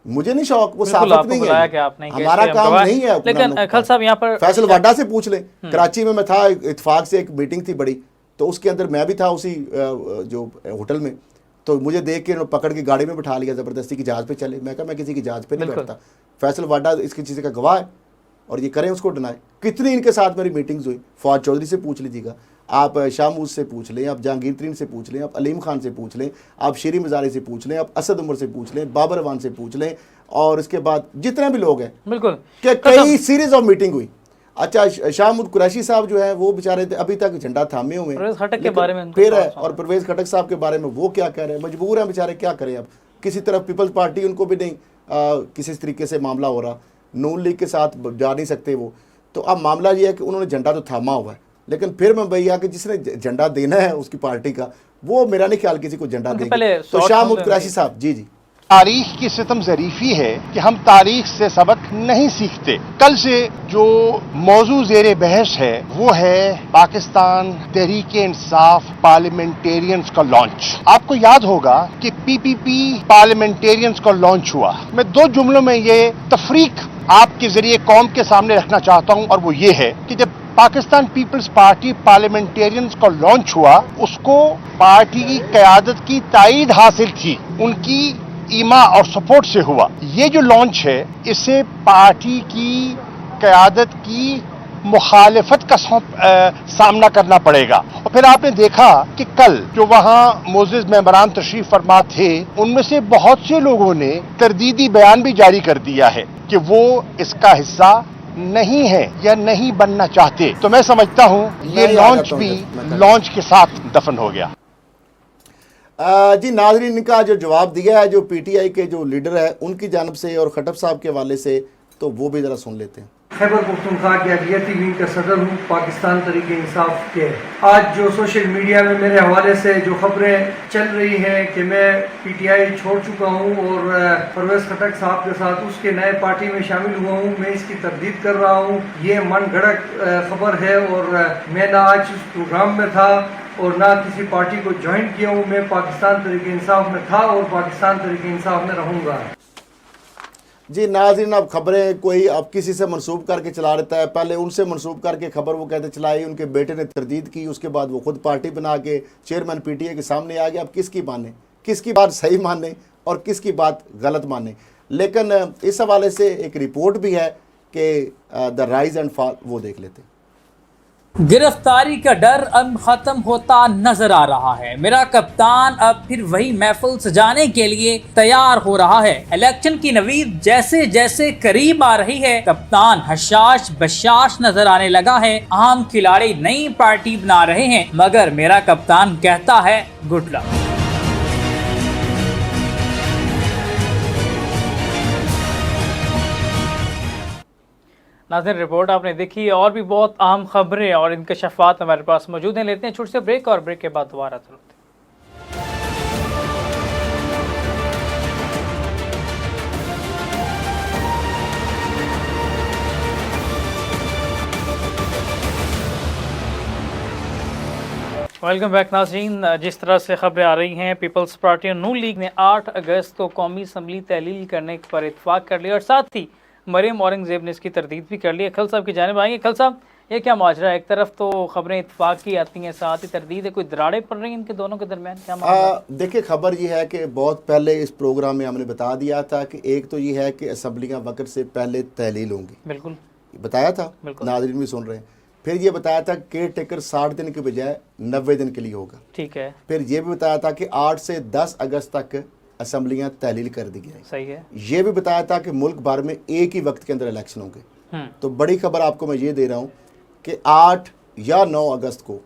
मुझे नहीं शौक, वो साबित नहीं है कि आप नहीं, हमारा काम नहीं है। लेकिन खल साहब यहाँ पर फैसल वाडा से पूछ ले, कराची में मैं था, इत्तेफाक से एक मीटिंग थी बड़ी, तो उसके अंदर मैं भी था उसी जो होटल में, तो मुझे देख के पकड़ के गाड़ी में बिठा लिया ज़बरदस्ती की जहाज़ पे चले। मैं कहा मैं किसी की जहाज़ पे नहीं बैठता। फैसल वाडा इसकी चीज़ का गवाह है, और ये करें उसको डिनाई। कितनी इनके साथ मेरी मीटिंग्स हुई, फवाद चौधरी से पूछ लीजिएगा, आप शाहमूद से पूछ लें, आप जहांगीर तरीन से पूछ लें, आप अलीम खान से पूछ लें, आप शीरी मज़ारी से पूछ लें, आप असद उमर से पूछ लें, बाबर अवान से पूछ लें, और इसके बाद जितने भी लोग हैं, बिल्कुल कि कई सीरीज ऑफ मीटिंग हुई। अच्छा, शाहमूद कुरैशी साहब जो है वो बेचारे अभी तक झंडा थामे हुए हैं, फिर है, और परवेज खटक साहब के बारे में वो क्या कह रहे हैं, मजबूर हैं बेचारे, क्या करें अब। किसी तरफ पीपल्स पार्टी उनको भी नहीं किसी तरीके से मामला हो रहा, नून लीग के साथ जा नहीं सकते वो, तो अब मामला ये है कि उन्होंने झंडा तो थामा हुआ है, लेकिन फिर मैं भैया कि जिसने झंडा देना है उसकी पार्टी का, वो मेरा नहीं ख्याल किसी को झंडा देगा। तो शाहमूद कुरैशी साहब जी जी, तारीख की सितम ज़रीफ़ी है कि हम तारीख से सबक नहीं सीखते। कल से जो मौजू ज़ेरे बहस है वो है पाकिस्तान तहरीक इंसाफ पार्लियामेंटेरियंस का लॉन्च। आपको याद होगा कि पीपीपी पार्लियामेंटेरियंस का लॉन्च हुआ। मैं दो जुमलों में ये तफरीक आपके जरिए कौम के सामने रखना चाहता हूं, और वो ये है कि जब पाकिस्तान पीपल्स पार्टी पार्लियामेंटेरियंस का लॉन्च हुआ, उसको पार्टी की क़यादत की ताईद हासिल थी, उनकी ईमा और सपोर्ट से हुआ। ये जो लॉन्च है, इससे पार्टी की क़यादत की मुखालिफत का सामना करना पड़ेगा। और फिर आपने देखा कि कल जो वहाँ मोअज़्ज़िज़ मेंबरान तशरीफ फरमा थे, उनमें से बहुत से लोगों ने तरदीदी बयान भी जारी कर दिया है कि वो इसका हिस्सा नहीं है या नहीं बनना चाहते। तो मैं समझता हूँ ये लॉन्च भी लॉन्च के साथ दफन हो गया। जी नाज़रीन, इनका जो जवाब दिया है जो पीटीआई के जो लीडर है उनकी जानिब से और खटक साहब के हवाले से, तो वो भी ज़रा सुन लेते हैं। खैबर पख्तूनख्वा के अक़लियती विंग का सदर हूँ पाकिस्तान तहरीक इंसाफ के। आज जो सोशल मीडिया में मेरे हवाले से जो खबरें चल रही हैं कि मैं पीटीआई छोड़ चुका हूँ और परवेज खटक साहब के साथ उसके नए पार्टी में शामिल हुआ हूँ, मैं इसकी तरदीद कर रहा हूँ। ये मन गढ़ंत खबर है, और मैं ना आज उस प्रोग्राम में था और ना किसी पार्टी को ज्वाइन किया हूँ। मैं पाकिस्तान तहरीक इंसाफ में था और पाकिस्तान तहरीक इंसाफ में रहूँगा। जी नाज़रीन, अब खबरें कोई अब किसी से मनसूब करके चला देता है, पहले उनसे मनसूब करके खबर वो कहते चलाई, उनके बेटे ने तरदीद की, उसके बाद वो खुद पार्टी बना के चेयरमैन पीटीआई के सामने आ गया। अब किसकी माने, किसकी बात सही माने और किसकी बात गलत माने। लेकिन इस हवाले से एक रिपोर्ट भी है कि द राइज एंड फॉल, वो देख लेते हैं। गिरफ्तारी का डर अब खत्म होता नजर आ रहा है। मेरा कप्तान अब फिर वही महफिल सजाने के लिए तैयार हो रहा है। इलेक्शन की नवीद जैसे जैसे करीब आ रही है, कप्तान हशाश बशाश नजर आने लगा है। आम खिलाड़ी नई पार्टी बना रहे हैं, मगर मेरा कप्तान कहता है गुड लक। नाज़रीन, रिपोर्ट आपने देखी। और भी बहुत अहम खबरें और इंकशाफात हमारे पास मौजूद हैं। लेते हैं छोटे से ब्रेक और ब्रेक के बाद दोबारा चलते हैं। वेलकम बैक नाज़रीन। जिस तरह से खबरें आ रही हैं, पीपल्स पार्टी और नून लीग ने 8 अगस्त को कौमी असम्बली तहलील करने पर इतफाक कर लिया और साथ ही मरियम औरंगज़ेब ने इसकी तरदीद भी कर ली है। खल साहब की जानिब आएंगे। खल साहब, ये क्या माजरा है? एक तरफ तो खबरें इतफाक की आती हैं, साथ ही तरदीद है, कोई दराड़े पड़ रही हैं इनके दोनों के दरमियान, क्या मामला? देखिए, खबर ये है कि बहुत पहले इस प्रोग्राम में हमने बता दिया था कि एक तो ये है कि असम्बलियाँ वक्त से पहले तहलील होंगी, बिल्कुल बताया था, नाज़रीन भी सुन रहे हैं। फिर ये बताया था केयर टेकर 60 दिन के बजाय 90 दिन के लिए होगा, ठीक है। फिर ये भी बताया था कि 8 से 10 अगस्त तक असम्बलियाँ तहलील कर दी गई, सही है। ये भी बताया था कि मुल्क भर में एक ही वक्त के अंदर इलेक्शन होंगे। तो बड़ी खबर आपको मैं ये दे रहा हूँ कि 8 या 9 अगस्त को,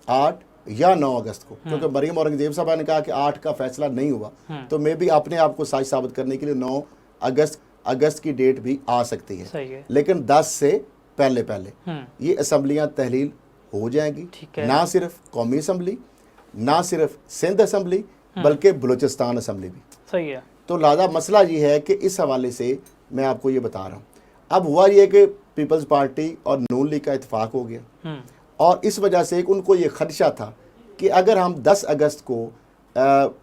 8 या 9 अगस्त को, क्योंकि मरियम औरंगजेब साहब ने कहा कि 8 का फैसला नहीं हुआ, तो मैं भी अपने आप को साजिश साबित करने के लिए 9 अगस्त की डेट भी आ सकती है, सही है। लेकिन 10 से पहले ये असम्बलियाँ तहलील हो जाएंगी। ना सिर्फ कौमी असम्बली, ना सिर्फ सिंध असम्बली, बल्कि बलूचिस्तान असम्बली भी, सही है। तो लादा मसला ये है कि इस हवाले से मैं आपको ये बता रहा हूँ। अब हुआ ये कि पीपल्स पार्टी और नून लीग का इत्तेफाक हो गया और इस वजह से उनको ये खदशा था कि अगर हम 10 अगस्त को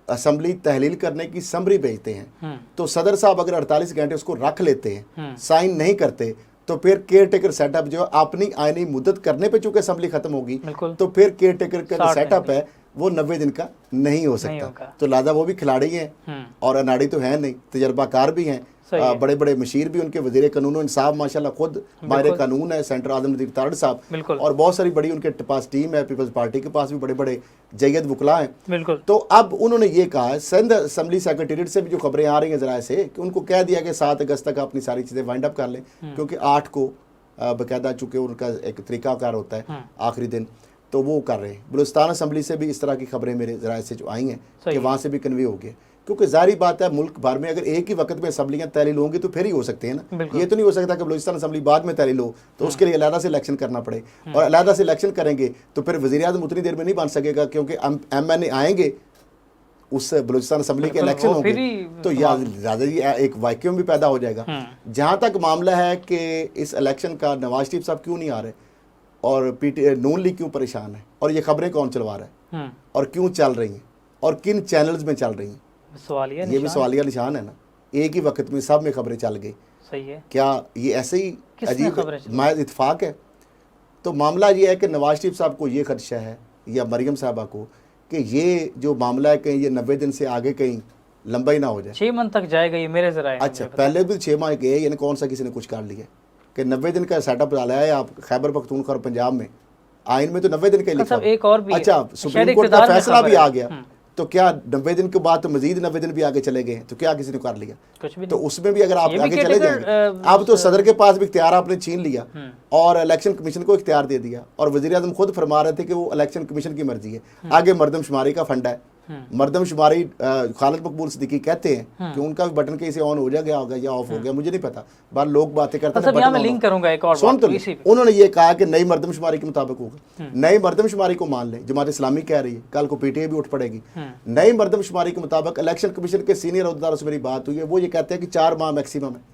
असम्बली तहलील करने की समरी भेजते हैं तो सदर साहब अगर 48 घंटे उसको रख लेते हैं, साइन नहीं करते, तो फिर केयर टेकर सेटअप जो अपनी आईनी मुद्दत करने पे चूंकि असम्बली खत्म होगी, तो फिर केयर टेकर का सेटअप है वो 90 दिन का नहीं हो सकता। तो लादा वो भी खिलाड़ी हैं और अनाड़ी तो है नहीं, तजर्बाकार भी हैं, बड़े बड़े मशीर भी उनके वजीर कानून इंसाफ माशाल्लाह खुद माहिर कानून है, सेंटर आजम नदीर तारड़ साहब, और बहुत सारी बड़ी उनके पास टीम है। पीपल्स पार्टी के पास भी बड़े बड़े जयद वकला हैं। तो अब उन्होंने ये कहा है, सिंध असम्बली सेक्रेटेरिएट से भी जो खबरें आ रही हैं जरा से, कि उनको कह दिया कि 7 अगस्त तक अपनी सारी चीज़ें वाइंड अप कर लें, क्योंकि 8 को बाकायदा चूँकि उनका एक तरीकाकार होता है आखिरी दिन, तो वो कर रहे हैं। बलूचिस्तान असम्बली से भी इस तरह की खबरें मेरे ज़राए से जो आई हैं कि वहाँ से भी कन्वे हो गए, क्योंकि जाहिर बात है मुल्क भर में अगर एक ही वक्त में असम्बलियाँ तहलील होंगी तो फिर ही हो सकते हैं ना। ये तो नहीं हो सकता कि बलूचिस्तान असम्बली बाद में तहलील हो, तो उसके लिए अलहदा से इलेक्शन करना पड़े, और अलहदा से इलेक्शन करेंगे तो फिर वज़ीर-ए-आज़म उतनी देर में नहीं बन सकेगा, क्योंकि MNA आएंगे उस बलूचिस्तान असम्बली के इलेक्शन होंगे, तो ज़्यादा एक वैक्यूम भी पैदा हो जाएगा। जहाँ तक मामला है कि इस इलेक्शन का नवाज शरीफ साहब क्यों नहीं आ रहे और नून लीग क्यों परेशान है, और ये खबरें कौन चलवा रहा है और क्यों चल रही हैं और किन चैनल्स में चल रही हैं, ये भी सवालिया निशान है ना। एक ही वक्त में सब में खबरें चल गई, सही है। क्या ये ऐसे ही अजीब महज इत्तेफाक है? तो मामला ये है कि नवाज शरीफ साहब को ये खदशा है या मरियम साहबा को कि ये जो मामला है कहीं ये 90 दिन से आगे कहीं लंबा ही ना हो जाए, 6 मंथ तक जाएगा ये मेरे जरा। अच्छा, पहले भी 6 माह गए, यानी कौन सा किसी ने कुछ कर लिया कि 90 दिन का सेटअप डाला है आप खैबर पख्तूनख्वा और पंजाब में, आइन में तो 90 दिन का लिखा। एक और भी, अच्छा, सुप्रीम कोर्ट का फैसला भी आ गया, तो क्या 90 दिन के बाद तो मजीद 90 दिन भी आगे चले गए, तो क्या किसी ने कर लिया? कुछ भी नहीं। तो उसमें भी अगर आप आगे चले जाएंगे, अब तो सदर के पास भी इख्तियार आपने छीन लिया और इलेक्शन कमीशन को इख्तियार दे दिया, और वज़ीर-ए-आज़म खुद फरमा रहे थे कि वो इलेक्शन कमीशन की मर्जी है, आगे मरदमशुमारी का फंडा है। मरदमशुमारी खालिद मकबूल सिद्दीकी कहते हैं कि उनका भी बटन कहीं से ऑन हो गया होगा या ऑफ हो गया, मुझे नहीं पता, बार लोग बातें करते हैं। मैं लिंक करूंगा एक और सुन, तो उन्होंने ये कहा कि नई मरदमशुमारी के मुताबिक होगा। नई मरदमशुमारी को मान लें, जमात इस्लामी कह रही है, कल को PTI भी उठ पड़ेगी। नई मरदमशुमारी के मुताबिक इलेक्शन कमीशन के सीनियर अहदेदारों से मेरी बात हुई है, वो ये कहते हैं कि 4 माह मैक्सिमम है,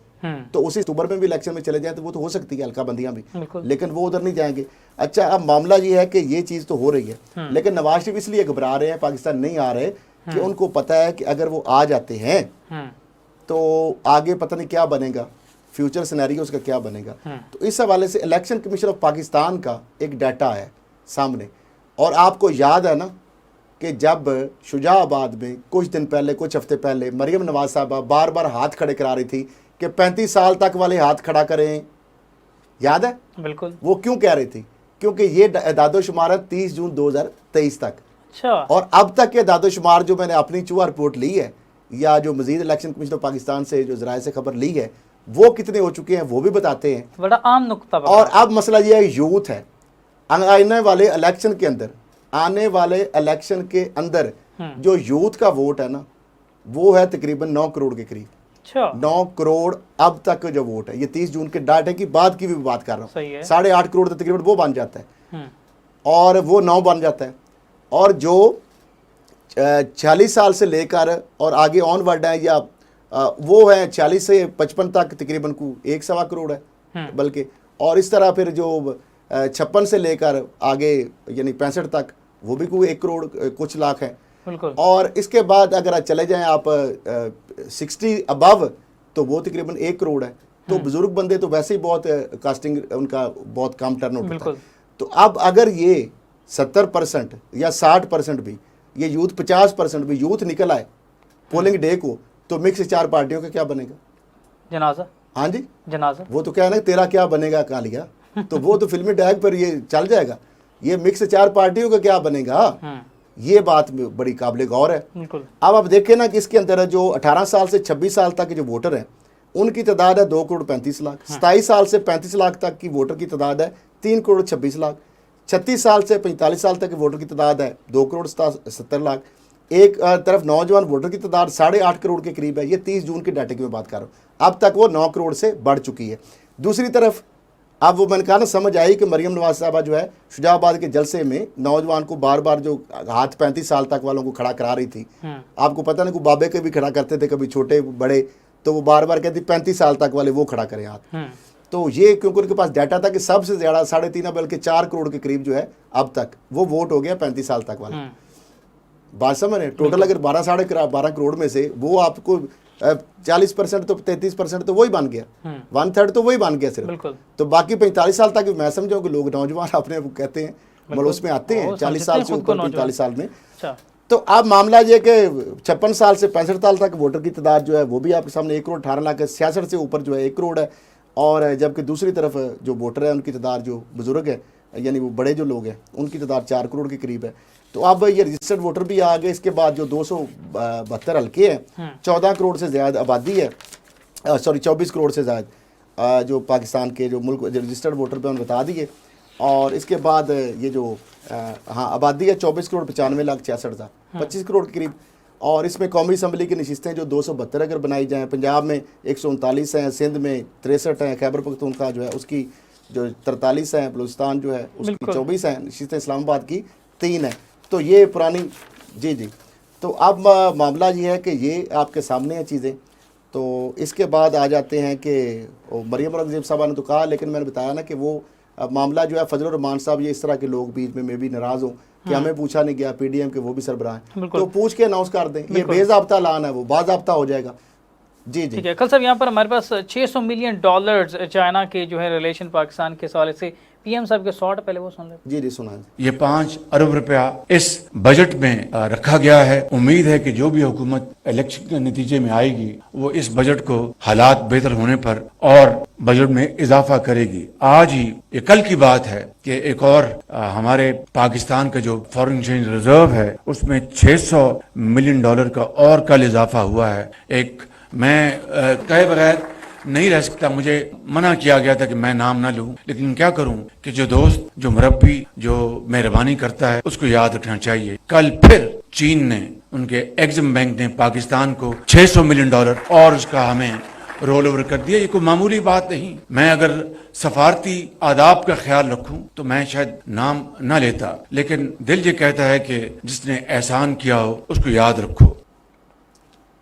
तो उसी अक्टूबर में भी इलेक्शन में चले जाए तो वो तो हो सकती है हल्का बंदियां भी, लेकिन वो उधर नहीं जाएंगे। अच्छा, अब मामला ये है कि ये चीज़ तो हो रही है, लेकिन नवाज शरीफ इसलिए घबरा रहे हैं, पाकिस्तान नहीं आ रहे कि उनको पता है कि अगर वो आ जाते हैं तो आगे पता नहीं क्या बनेगा, फ्यूचर सिनेरियो उसका क्या बनेगा। तो इस हवाले से इलेक्शन कमीशन ऑफ पाकिस्तान का एक डाटा है सामने, और आपको याद है ना कि जब शुजाबाद में कुछ दिन पहले, कुछ हफ्ते पहले मरियम नवाज साहबा बार बार हाथ खड़े करा रही थी कि 35 साल तक वाले हाथ खड़ा करें, याद है? बिल्कुल। वो क्यों कह रही थी? क्योंकि ये दादोशुमार है 30 जून 2023 तक। अच्छा। और अब तक के दादोशुमार जो मैंने अपनी चूहा रिपोर्ट ली है या जो मजीद इलेक्शन कमीशन ऑफ पाकिस्तान से जो जराये से खबर ली है वो कितने हो चुके हैं वो भी बताते हैं। बड़ा आम नुक्ता। और अब मसला ये है, यूथ है। आने वाले इलेक्शन के अंदर, आने वाले इलेक्शन के अंदर जो यूथ का वोट है ना, वो है तकरीबन 9 करोड़ के करीब। अच्छा। 9 करोड़ अब तक जो वोट है, ये 30 जून के डाटे की बाद की भी बात कर रहा हूँ। सही है। 8.5 करोड़ तकरीबन वो बन जाता है और वो 9 बन जाता है। और जो 40 साल से लेकर और आगे ऑनवर्ड है या वो है 40 से 55 तक तकरीबन को 1.25 करोड़ है बल्कि। और इस तरह फिर जो 56 से लेकर आगे यानी 65 तक वो भी कोई 1 करोड़ कुछ लाख है। बिल्कुल। और इसके बाद अगर आप चले जाएं आप 60 अबव तो वो तकरीबन 1 करोड़ है। तो बुजुर्ग बंदे तो वैसे ही बहुत कास्टिंग उनका बहुत कम टर्न होता है। तो अब अगर ये 70% या 60% भी ये यूथ 50% भी यूथ निकल आए पोलिंग डे को, तो मिक्स 4 पार्टियों का क्या बनेगा? जनाजा। हाँ जी, जनाजा। वो तो क्या है ना, तेरा क्या बनेगा कालिया, तो वो तो फिल्मी टैग पर ये चल जाएगा। ये मिक्स 4 पार्टियों का क्या बनेगा, ये बात बड़ी काबिल गौर है। बिल्कुल। अब आप देखें ना कि इसके अंदर जो 18 साल से 26 साल तक के जो वोटर हैं उनकी तादाद है 2 करोड़ 35 लाख। 27 साल से 35 लाख तक की वोटर की तादाद है 3 करोड़ 26 लाख। 36 साल से 45 साल तक के वोटर की तादाद है 2 करोड़ 70 लाख। एक तरफ नौजवान वोटर की तादाद 8.5 करोड़ के करीब है। ये 30 जून के डाटे की मैं बात कर रहा हूँ। अब तक वो 9 करोड़ से बढ़ चुकी है। दूसरी तरफ अब वो मैंने कहा ना, समझ आई कि मरियम नवाज साहबा जो है शुजाबाद के जलसे में नौजवान को बार बार जो हाथ 35 साल तक वालों को खड़ा करा रही थी। आपको पता नहीं, को बाबे के भी खड़ा करते थे, कभी छोटे बड़े, तो वो बार बार कहती 35 साल तक वाले वो खड़ा करें हाथ। तो ये क्योंकि उनके पास डाटा था कि सबसे ज़्यादा 3.5 बल्कि 4 करोड़ के करीब जो है अब तक वो वोट हो गया 35 साल तक वाले। बात समझ रहे? टोटल अगर 12 करोड़ में से वो आपको 40% तो 33% तो वही बन गया, 1/3 तो वही बन गया सिर्फ। तो बाकी 45 साल तक मैं समझाऊँ कि लोग नौजवान अपने वो कहते हैं मतलब उसमें आते हैं 40 साल से ऊपर 45 साल में। तो अब मामला ये कि 56 साल से 65 साल तक वोटर की तादाद जो है वो भी आपके सामने 1 करोड़ 18 लाख है। 66 से ऊपर जो है 1 करोड़ है। और जबकि दूसरी तरफ जो वोटर है उनकी तादाद जो बुजुर्ग है यानी वो बड़े जो लोग हैं उनकी तादाद 4 करोड़ के करीब है। तो अब ये रजिस्टर्ड वोटर भी आ गए। इसके बाद जो 272 हल्के हैं, 14 करोड़ से ज़्यादा आबादी है, 24 करोड़ से ज़्यादा जो पाकिस्तान के जो मुल्क जो रजिस्टर्ड वोटर पे उन्होंने बता दिए। और इसके बाद ये जो हाँ आबादी है 24 करोड़ 95 लाख 66 हज़ार, 25 करोड़ के करीब। और इसमें कौमी असम्बली की नशिस्तें जो 272 अगर बनाई जाएँ, पंजाब में 139 हैं, सिंध में 63 हैं, खैबर पख्तूनख्वा जो है उसकी जो 43 हैं, बलूचिस्तान जो है उसकी 24 हैं, नशिस्तें इस्लामाबाद की 3 हैं। तो ये पुरानी जी। तो अब मामला ये है कि ये आपके सामने है चीज़ें। तो इसके बाद आ जाते हैं कि मरियम औरंगज़ेब साहबा ने तो कहा, लेकिन मैंने बताया ना कि वो मामला जो है फजल रहमान साहब, ये इस तरह के लोग बीच में भी नाराज़ हों कि हमें पूछा नहीं गया, PDM के वो भी सरबराह हैं, तो पूछ के अनाउंस कर दें। ये बेज़ाब्ता ऐलान है, वो बाज़ाब्ता हो जाएगा। जी ठीक है। कल साहब यहाँ पर हमारे पास $600 मिलियन चाइना के जो है रिलेशन पाकिस्तान के सवाल से PM साहब के शॉर्ट पहले वो सुन ले। जी सुना। ये 5 अरब रुपया इस बजट में रखा गया है। उम्मीद है कि जो भी हुकूमत इलेक्शन के नतीजे में आएगी वो इस बजट को हालात बेहतर होने पर और बजट में इजाफा करेगी। आज ही ये कल की बात है कि एक और हमारे पाकिस्तान का जो फॉरेन एक्सचेंज रिजर्व है उसमें $600 मिलियन का और कल इजाफा हुआ है। एक मैं कहे बगैर नहीं रह सकता, मुझे मना किया गया था कि मैं नाम ना लूं, लेकिन क्या करूं कि जो दोस्त, जो मुरब्बी, जो मेहरबानी करता है उसको याद रखना चाहिए। कल फिर चीन ने, उनके एग्जिम बैंक ने पाकिस्तान को $600 मिलियन और उसका हमें रोल ओवर कर दिया। ये कोई मामूली बात नहीं। मैं अगर सफारती आदाब का ख्याल रखूं तो मैं शायद नाम ना लेता, लेकिन दिल ये कहता है कि जिसने एहसान किया हो उसको याद रखो।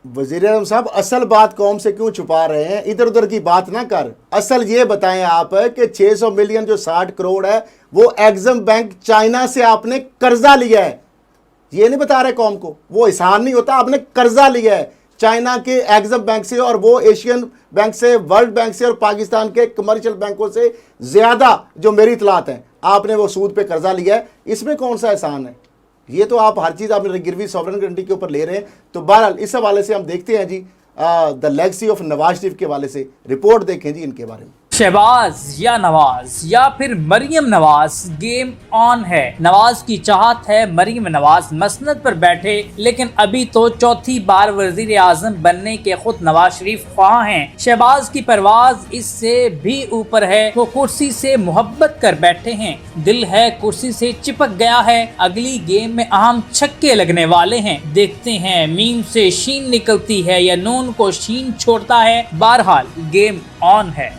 वज़ीर आज़म साहब, असल बात कौम से क्यों छुपा रहे हैं? इधर उधर की बात ना कर, असल ये बताएं आप कि 600 मिलियन जो 60 करोड़ है वो एग्जिम बैंक चाइना से आपने कर्जा लिया है। ये नहीं बता रहे कौम को, वो एहसान नहीं होता, आपने कर्जा लिया है चाइना के एग्जिम बैंक से, और वो एशियन बैंक से, वर्ल्ड बैंक से और पाकिस्तान के कमर्शियल बैंकों से ज़्यादा, जो मेरी इतलात है, आपने वो सूद पे कर्जा लिया है। इसमें कौन सा एहसान है? ये तो आप हर चीज़ आप गिरवी सॉवरन गारंटी के ऊपर ले रहे हैं। तो बहरहाल इस हवाले से हम देखते हैं जी the legacy of Nawaz Sharif के हवाले से रिपोर्ट देखें जी इनके बारे में। शहबाज या नवाज या फिर मरियम नवाज, गेम ऑन है। नवाज की चाहत है मरियम नवाज मसनद पर बैठे, लेकिन अभी तो चौथी बार वजीर आजम बनने के खुद नवाज शरीफ ख्वाह हैं। शहबाज की परवाज इससे भी ऊपर है, वो कुर्सी से मोहब्बत कर बैठे हैं, दिल है कुर्सी से चिपक गया है। अगली गेम में अहम छक्के लगने वाले हैं। देखते हैं मीम से शीन निकलती है या नून को शीन छोड़ता है। बहरहाल गेम ऑन है।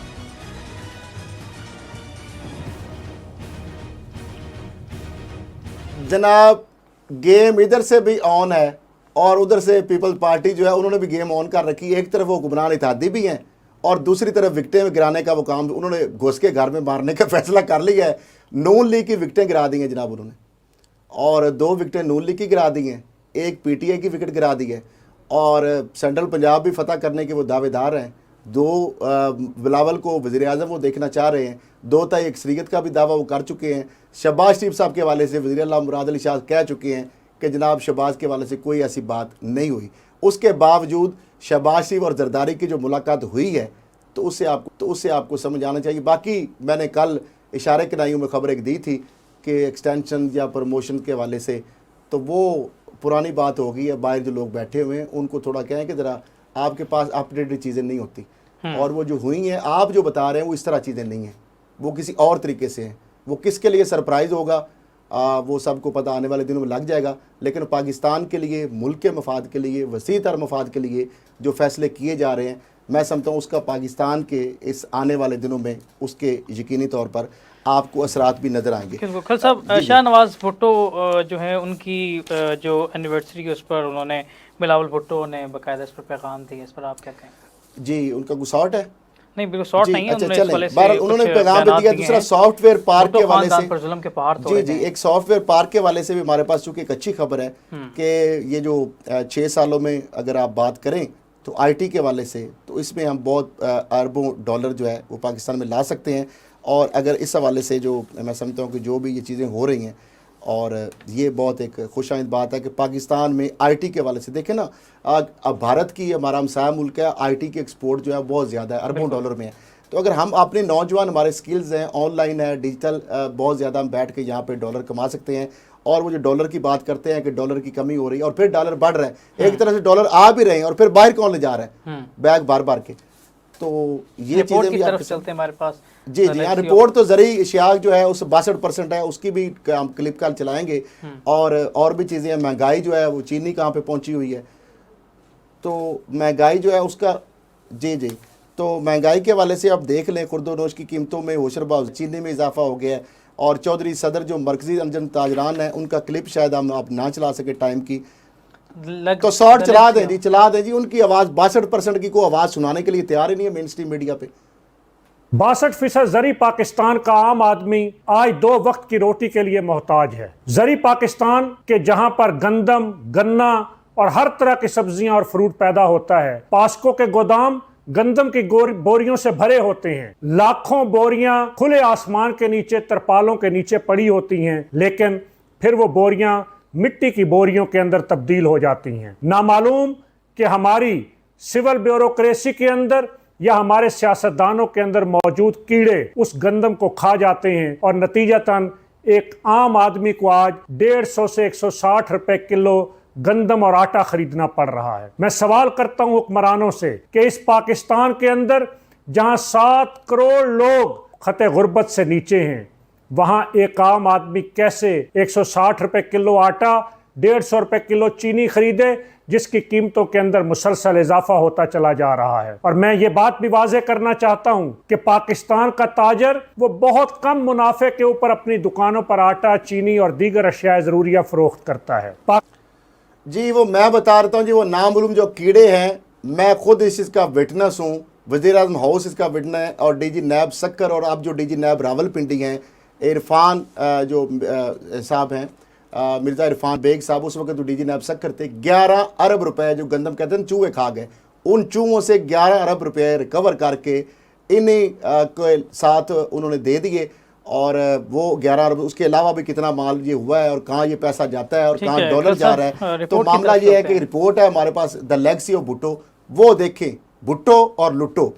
जनाब गेम इधर से भी ऑन है और उधर से पीपल्स पार्टी जो है उन्होंने भी गेम ऑन कर रखी है। एक तरफ वो हुक्मरान इत्तेहादी भी हैं और दूसरी तरफ विकटें गिराने का वो काम उन्होंने घुस के घर में मारने का फैसला कर लिया है। नून लीग की विकटें गिरा दी हैं जनाब उन्होंने, और 2 विकटें नून लीग की गिरा दी हैं, 1 PTI की विकेट गिरा दी है, और सेंट्रल पंजाब भी फतह करने के वो दावेदार हैं। 2 बिलावल को वज़ीर आज़म वो देखना चाह रहे हैं, 2 तय अक्सरियत का भी दावा वो कर चुके हैं। शहबाज शरीफ साहब के हवाले से वज़ीर आला मुराद अली शाह कह चुके हैं कि जनाब शहबाज के हवाले से कोई ऐसी बात नहीं हुई। उसके बावजूद शहबाज शरीफ और जरदारी की जो मुलाकात हुई है तो उससे आपको समझ आना चाहिए। बाकी मैंने कल इशारे के नाइयों में खबर एक दी थी कि एक्सटेंशन या प्रमोशन के हवाले से, तो वो पुरानी बात हो गई है। बाहर जो लोग बैठे हुए हैं उनको थोड़ा कहें कि ज़रा आपके पास अपडेटेड चीज़ें नहीं होती, और वो जो हुई हैं आप जो बता रहे हैं वो इस तरह चीज़ें नहीं हैं, वो किसी और तरीके से हैं। वो किसके लिए सरप्राइज़ होगा वो सबको पता आने वाले दिनों में लग जाएगा। लेकिन पाकिस्तान के लिए, मुल्क के मफाद के लिए, वसी तर मफाद के लिए जो फैसले किए जा रहे हैं, मैं समझता हूँ उसका पाकिस्तान के इस आने वाले दिनों में उसके यकीनी तौर पर आपको असरात भी नज़र आएंगे। खल साहब, शाहनवाज भुट्टो जो है उनकी जो एनिवर्सरी है उस पर उन्होंने बिलावल भुट्टो ने बाकायदा इस पर पैगाम दिया, इस पर आप क्या कहें? जी, उनका गुस्सा शॉर्ट है? नहीं, बिल्कुल शॉर्ट नहीं है। अच्छा चलें, उन्होंने पैगाम भी दिया। दूसरा सॉफ्टवेयर पार्क के हवाले से, जी एक सॉफ्टवेयर पार्क के हवाले से भी हमारे पास चूंकि एक अच्छी खबर है कि ये जो 6 सालों में अगर आप बात करें तो IT के हवाले से, तो इसमें हम बहुत अरबों डॉलर जो है वो पाकिस्तान में ला सकते हैं। और अगर इस हवाले से जो मैं समझता हूँ कि जो भी ये चीज़ें हो रही हैं, और ये बहुत एक खुशाइंद बात है कि पाकिस्तान में IT के हवाले से देखें ना, अब भारत की हमारा हमसाया मुल्क है, IT की एक्सपोर्ट जो है बहुत ज़्यादा है, अरबों डॉलर में है। तो अगर हम अपने नौजवान, हमारे स्किल्स हैं, ऑनलाइन है, डिजिटल, बहुत ज़्यादा हम बैठ के यहाँ पे डॉलर कमा सकते हैं। और वो जो डॉलर की बात करते हैं कि डॉलर की कमी हो रही है और फिर डॉलर बढ़ रहा है, एक तरह से डॉलर आ भी रहे हैं और फिर बाहर कौन ले जा रहा है बैग बार बार के। तो ये चीज़ें भी तरफ चलते हैं हमारे पास। जी हाँ, रिपोर्ट तो ज़री इशियाक जो है उस 62% है, उसकी भी हम क्लिप कल चलाएंगे। और भी चीज़ें हैं। महंगाई जो है वो चीनी कहाँ पे पहुंची हुई है, तो महंगाई जो है उसका जी तो महंगाई के हवाले से आप देख लें, खुर्दोनोश की कीमतों में होशरबा, चीनी में इजाफा हो गया है। और चौधरी सदर जो मरकजी अंजन ताजरान है, उनका क्लिप शायद हम आप ना चला सके टाइम की, तो शॉर्ट चला दें जी। उनकी आवाज़ 62% की को आवाज़ सुनाने के लिए तैयार ही नहीं है मेन स्ट्रीम मीडिया पे। 62% जरी पाकिस्तान का आम आदमी आज 2 वक्त की रोटी के लिए मोहताज है। जरी पाकिस्तान के जहां पर गंदम, गन्ना और हर तरह की सब्जियां और फ्रूट पैदा होता है, पास्को के गोदाम गंदम की बोरियों से भरे होते हैं। लाखों बोरियां खुले आसमान के नीचे, तरपालों के नीचे पड़ी होती हैं, लेकिन फिर वो बोरियां मिट्टी की बोरियों के अंदर तब्दील हो जाती हैं। नामालूम कि हमारी सिविल ब्यूरोक्रेसी के अंदर या हमारे सियासतदानों के अंदर मौजूद कीड़े उस गंदम को खा जाते हैं, और नतीजतन एक आम आदमी को आज 150 से 160 रुपए किलो गंदम और आटा खरीदना पड़ रहा है। मैं सवाल करता हूं हुक्मरानों से कि इस पाकिस्तान के अंदर जहां 7 करोड़ लोग खते गुर्बत से नीचे हैं, वहां एक आम आदमी कैसे 160 रुपए किलो आटा, 150 रुपए किलो चीनी खरीदे, जिसकी कीमतों के अंदर मुसलसल इजाफा होता चला जा रहा है। और मैं ये बात भी वाज़ेह करना चाहता हूं कि पाकिस्तान का ताजर वो बहुत कम मुनाफे के ऊपर अपनी दुकानों पर आटा, चीनी और दीगर अशिया ज़रूरिया फरोख्त करता है। जी वो मैं बता रहा हूँ जी, वो नामालूम जो कीड़े हैं, मैं खुद इस चीज़ का विटनेस हूँ। वज़ीर आज़म हाउस इसका विटनेस है, और DG नैब सक्कर और अब जो DG नैब रावलपिंडी हैं, इरफान जो साहब हैं, मिर्ज़ा इरफान बेग साहब, उस वक्त तो DG नैब सक्कर थे। 11 अरब रुपए जो गंदम कहते हैं चूहे खा गए, उन चूहों से 11 अरब रुपए रिकवर करके इन्हीं के साथ उन्होंने दे दिए। और वो 11 अरब, उसके अलावा भी कितना माल ये हुआ है और कहाँ ये पैसा जाता है और ठीक कहाँ है, डॉलर कल जा साहब, रहा है। तो रिपोर्ट की मामला तरफ ये है चलते कि हैं। रिपोर्ट है हमारे पास, द लेगेसी ऑफ भुट्टो, वो देखें, भुट्टो और लुट्टो।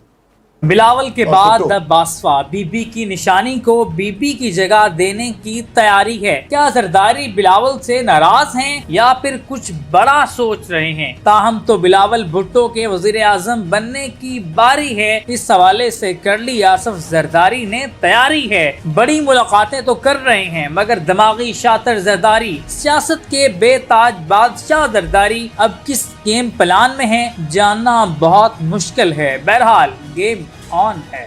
बिलावल के और बाद भुट्टो। द बासवा बीबी की निशानी को बीबी की जगह देने की तैयारी है। क्या जरदारी बिलावल से नाराज हैं या फिर कुछ बड़ा सोच रहे हैं? ताहम तो बिलावल भुट्टो के वजीर आजम बनने की बारी है। इस हवाले से कर ली आसफ जरदारी ने तैयारी है। बड़ी मुलाकातें तो कर रहे हैं मगर दिमागी शातिर जरदारी, सियासत के बेताज बादशाह जरदारी अब किस गेम प्लान में है जानना बहुत मुश्किल है। बहरहाल गेम ऑन है।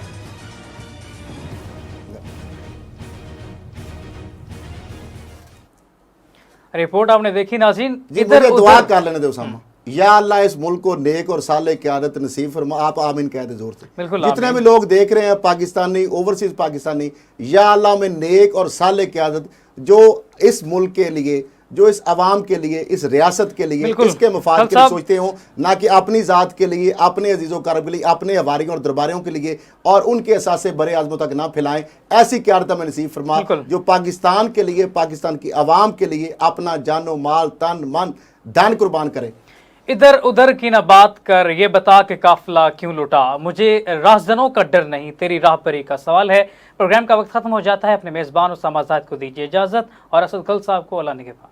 रिपोर्ट आपने देखी नाज़रीन। जी मुझे दुआ कर लेने दो उसामा, या अल्लाह इस मुल्क को नेक और साले क़यादत नसीब फरमा। आप आमीन कह दे जोर से। बिल्कुल जितने आमीन। भी लोग देख रहे हैं पाकिस्तानी, ओवरसीज पाकिस्तानी, या अल्लाह में नेक और साले क़यादत जो इस मुल्क के लिए, जो इस अवाम के लिए, इस रियासत के लिए, बिल्कुल। इसके मफाद खल के लिए साहब। सोचते हो, ना कि अपनी ज़ात के लिए, अपने अजीज़ों कारब के लिए, अपने हवारियों और दरबारियों के लिए, और उनके एहसास बड़े आज़मों तक ना फैलाएं। ऐसी क़यादत में नसीब फरमा बिल्कुल। जो पाकिस्तान के लिए, पाकिस्तान की अवाम के लिए अपना जानो माल, तन मन, धन कुर्बान करे। इधर उधर की न बात कर, ये बता के काफिला क्यों लुटा, मुझे राहजनों का डर नहीं, तेरी राहबरी का सवाल है। प्रोग्राम का वक्त खत्म हो जाता है। अपने मेज़बान उसामा आज़ाद को दीजिए इजाज़त और असद खल साहब को अल्लाह निगहबान।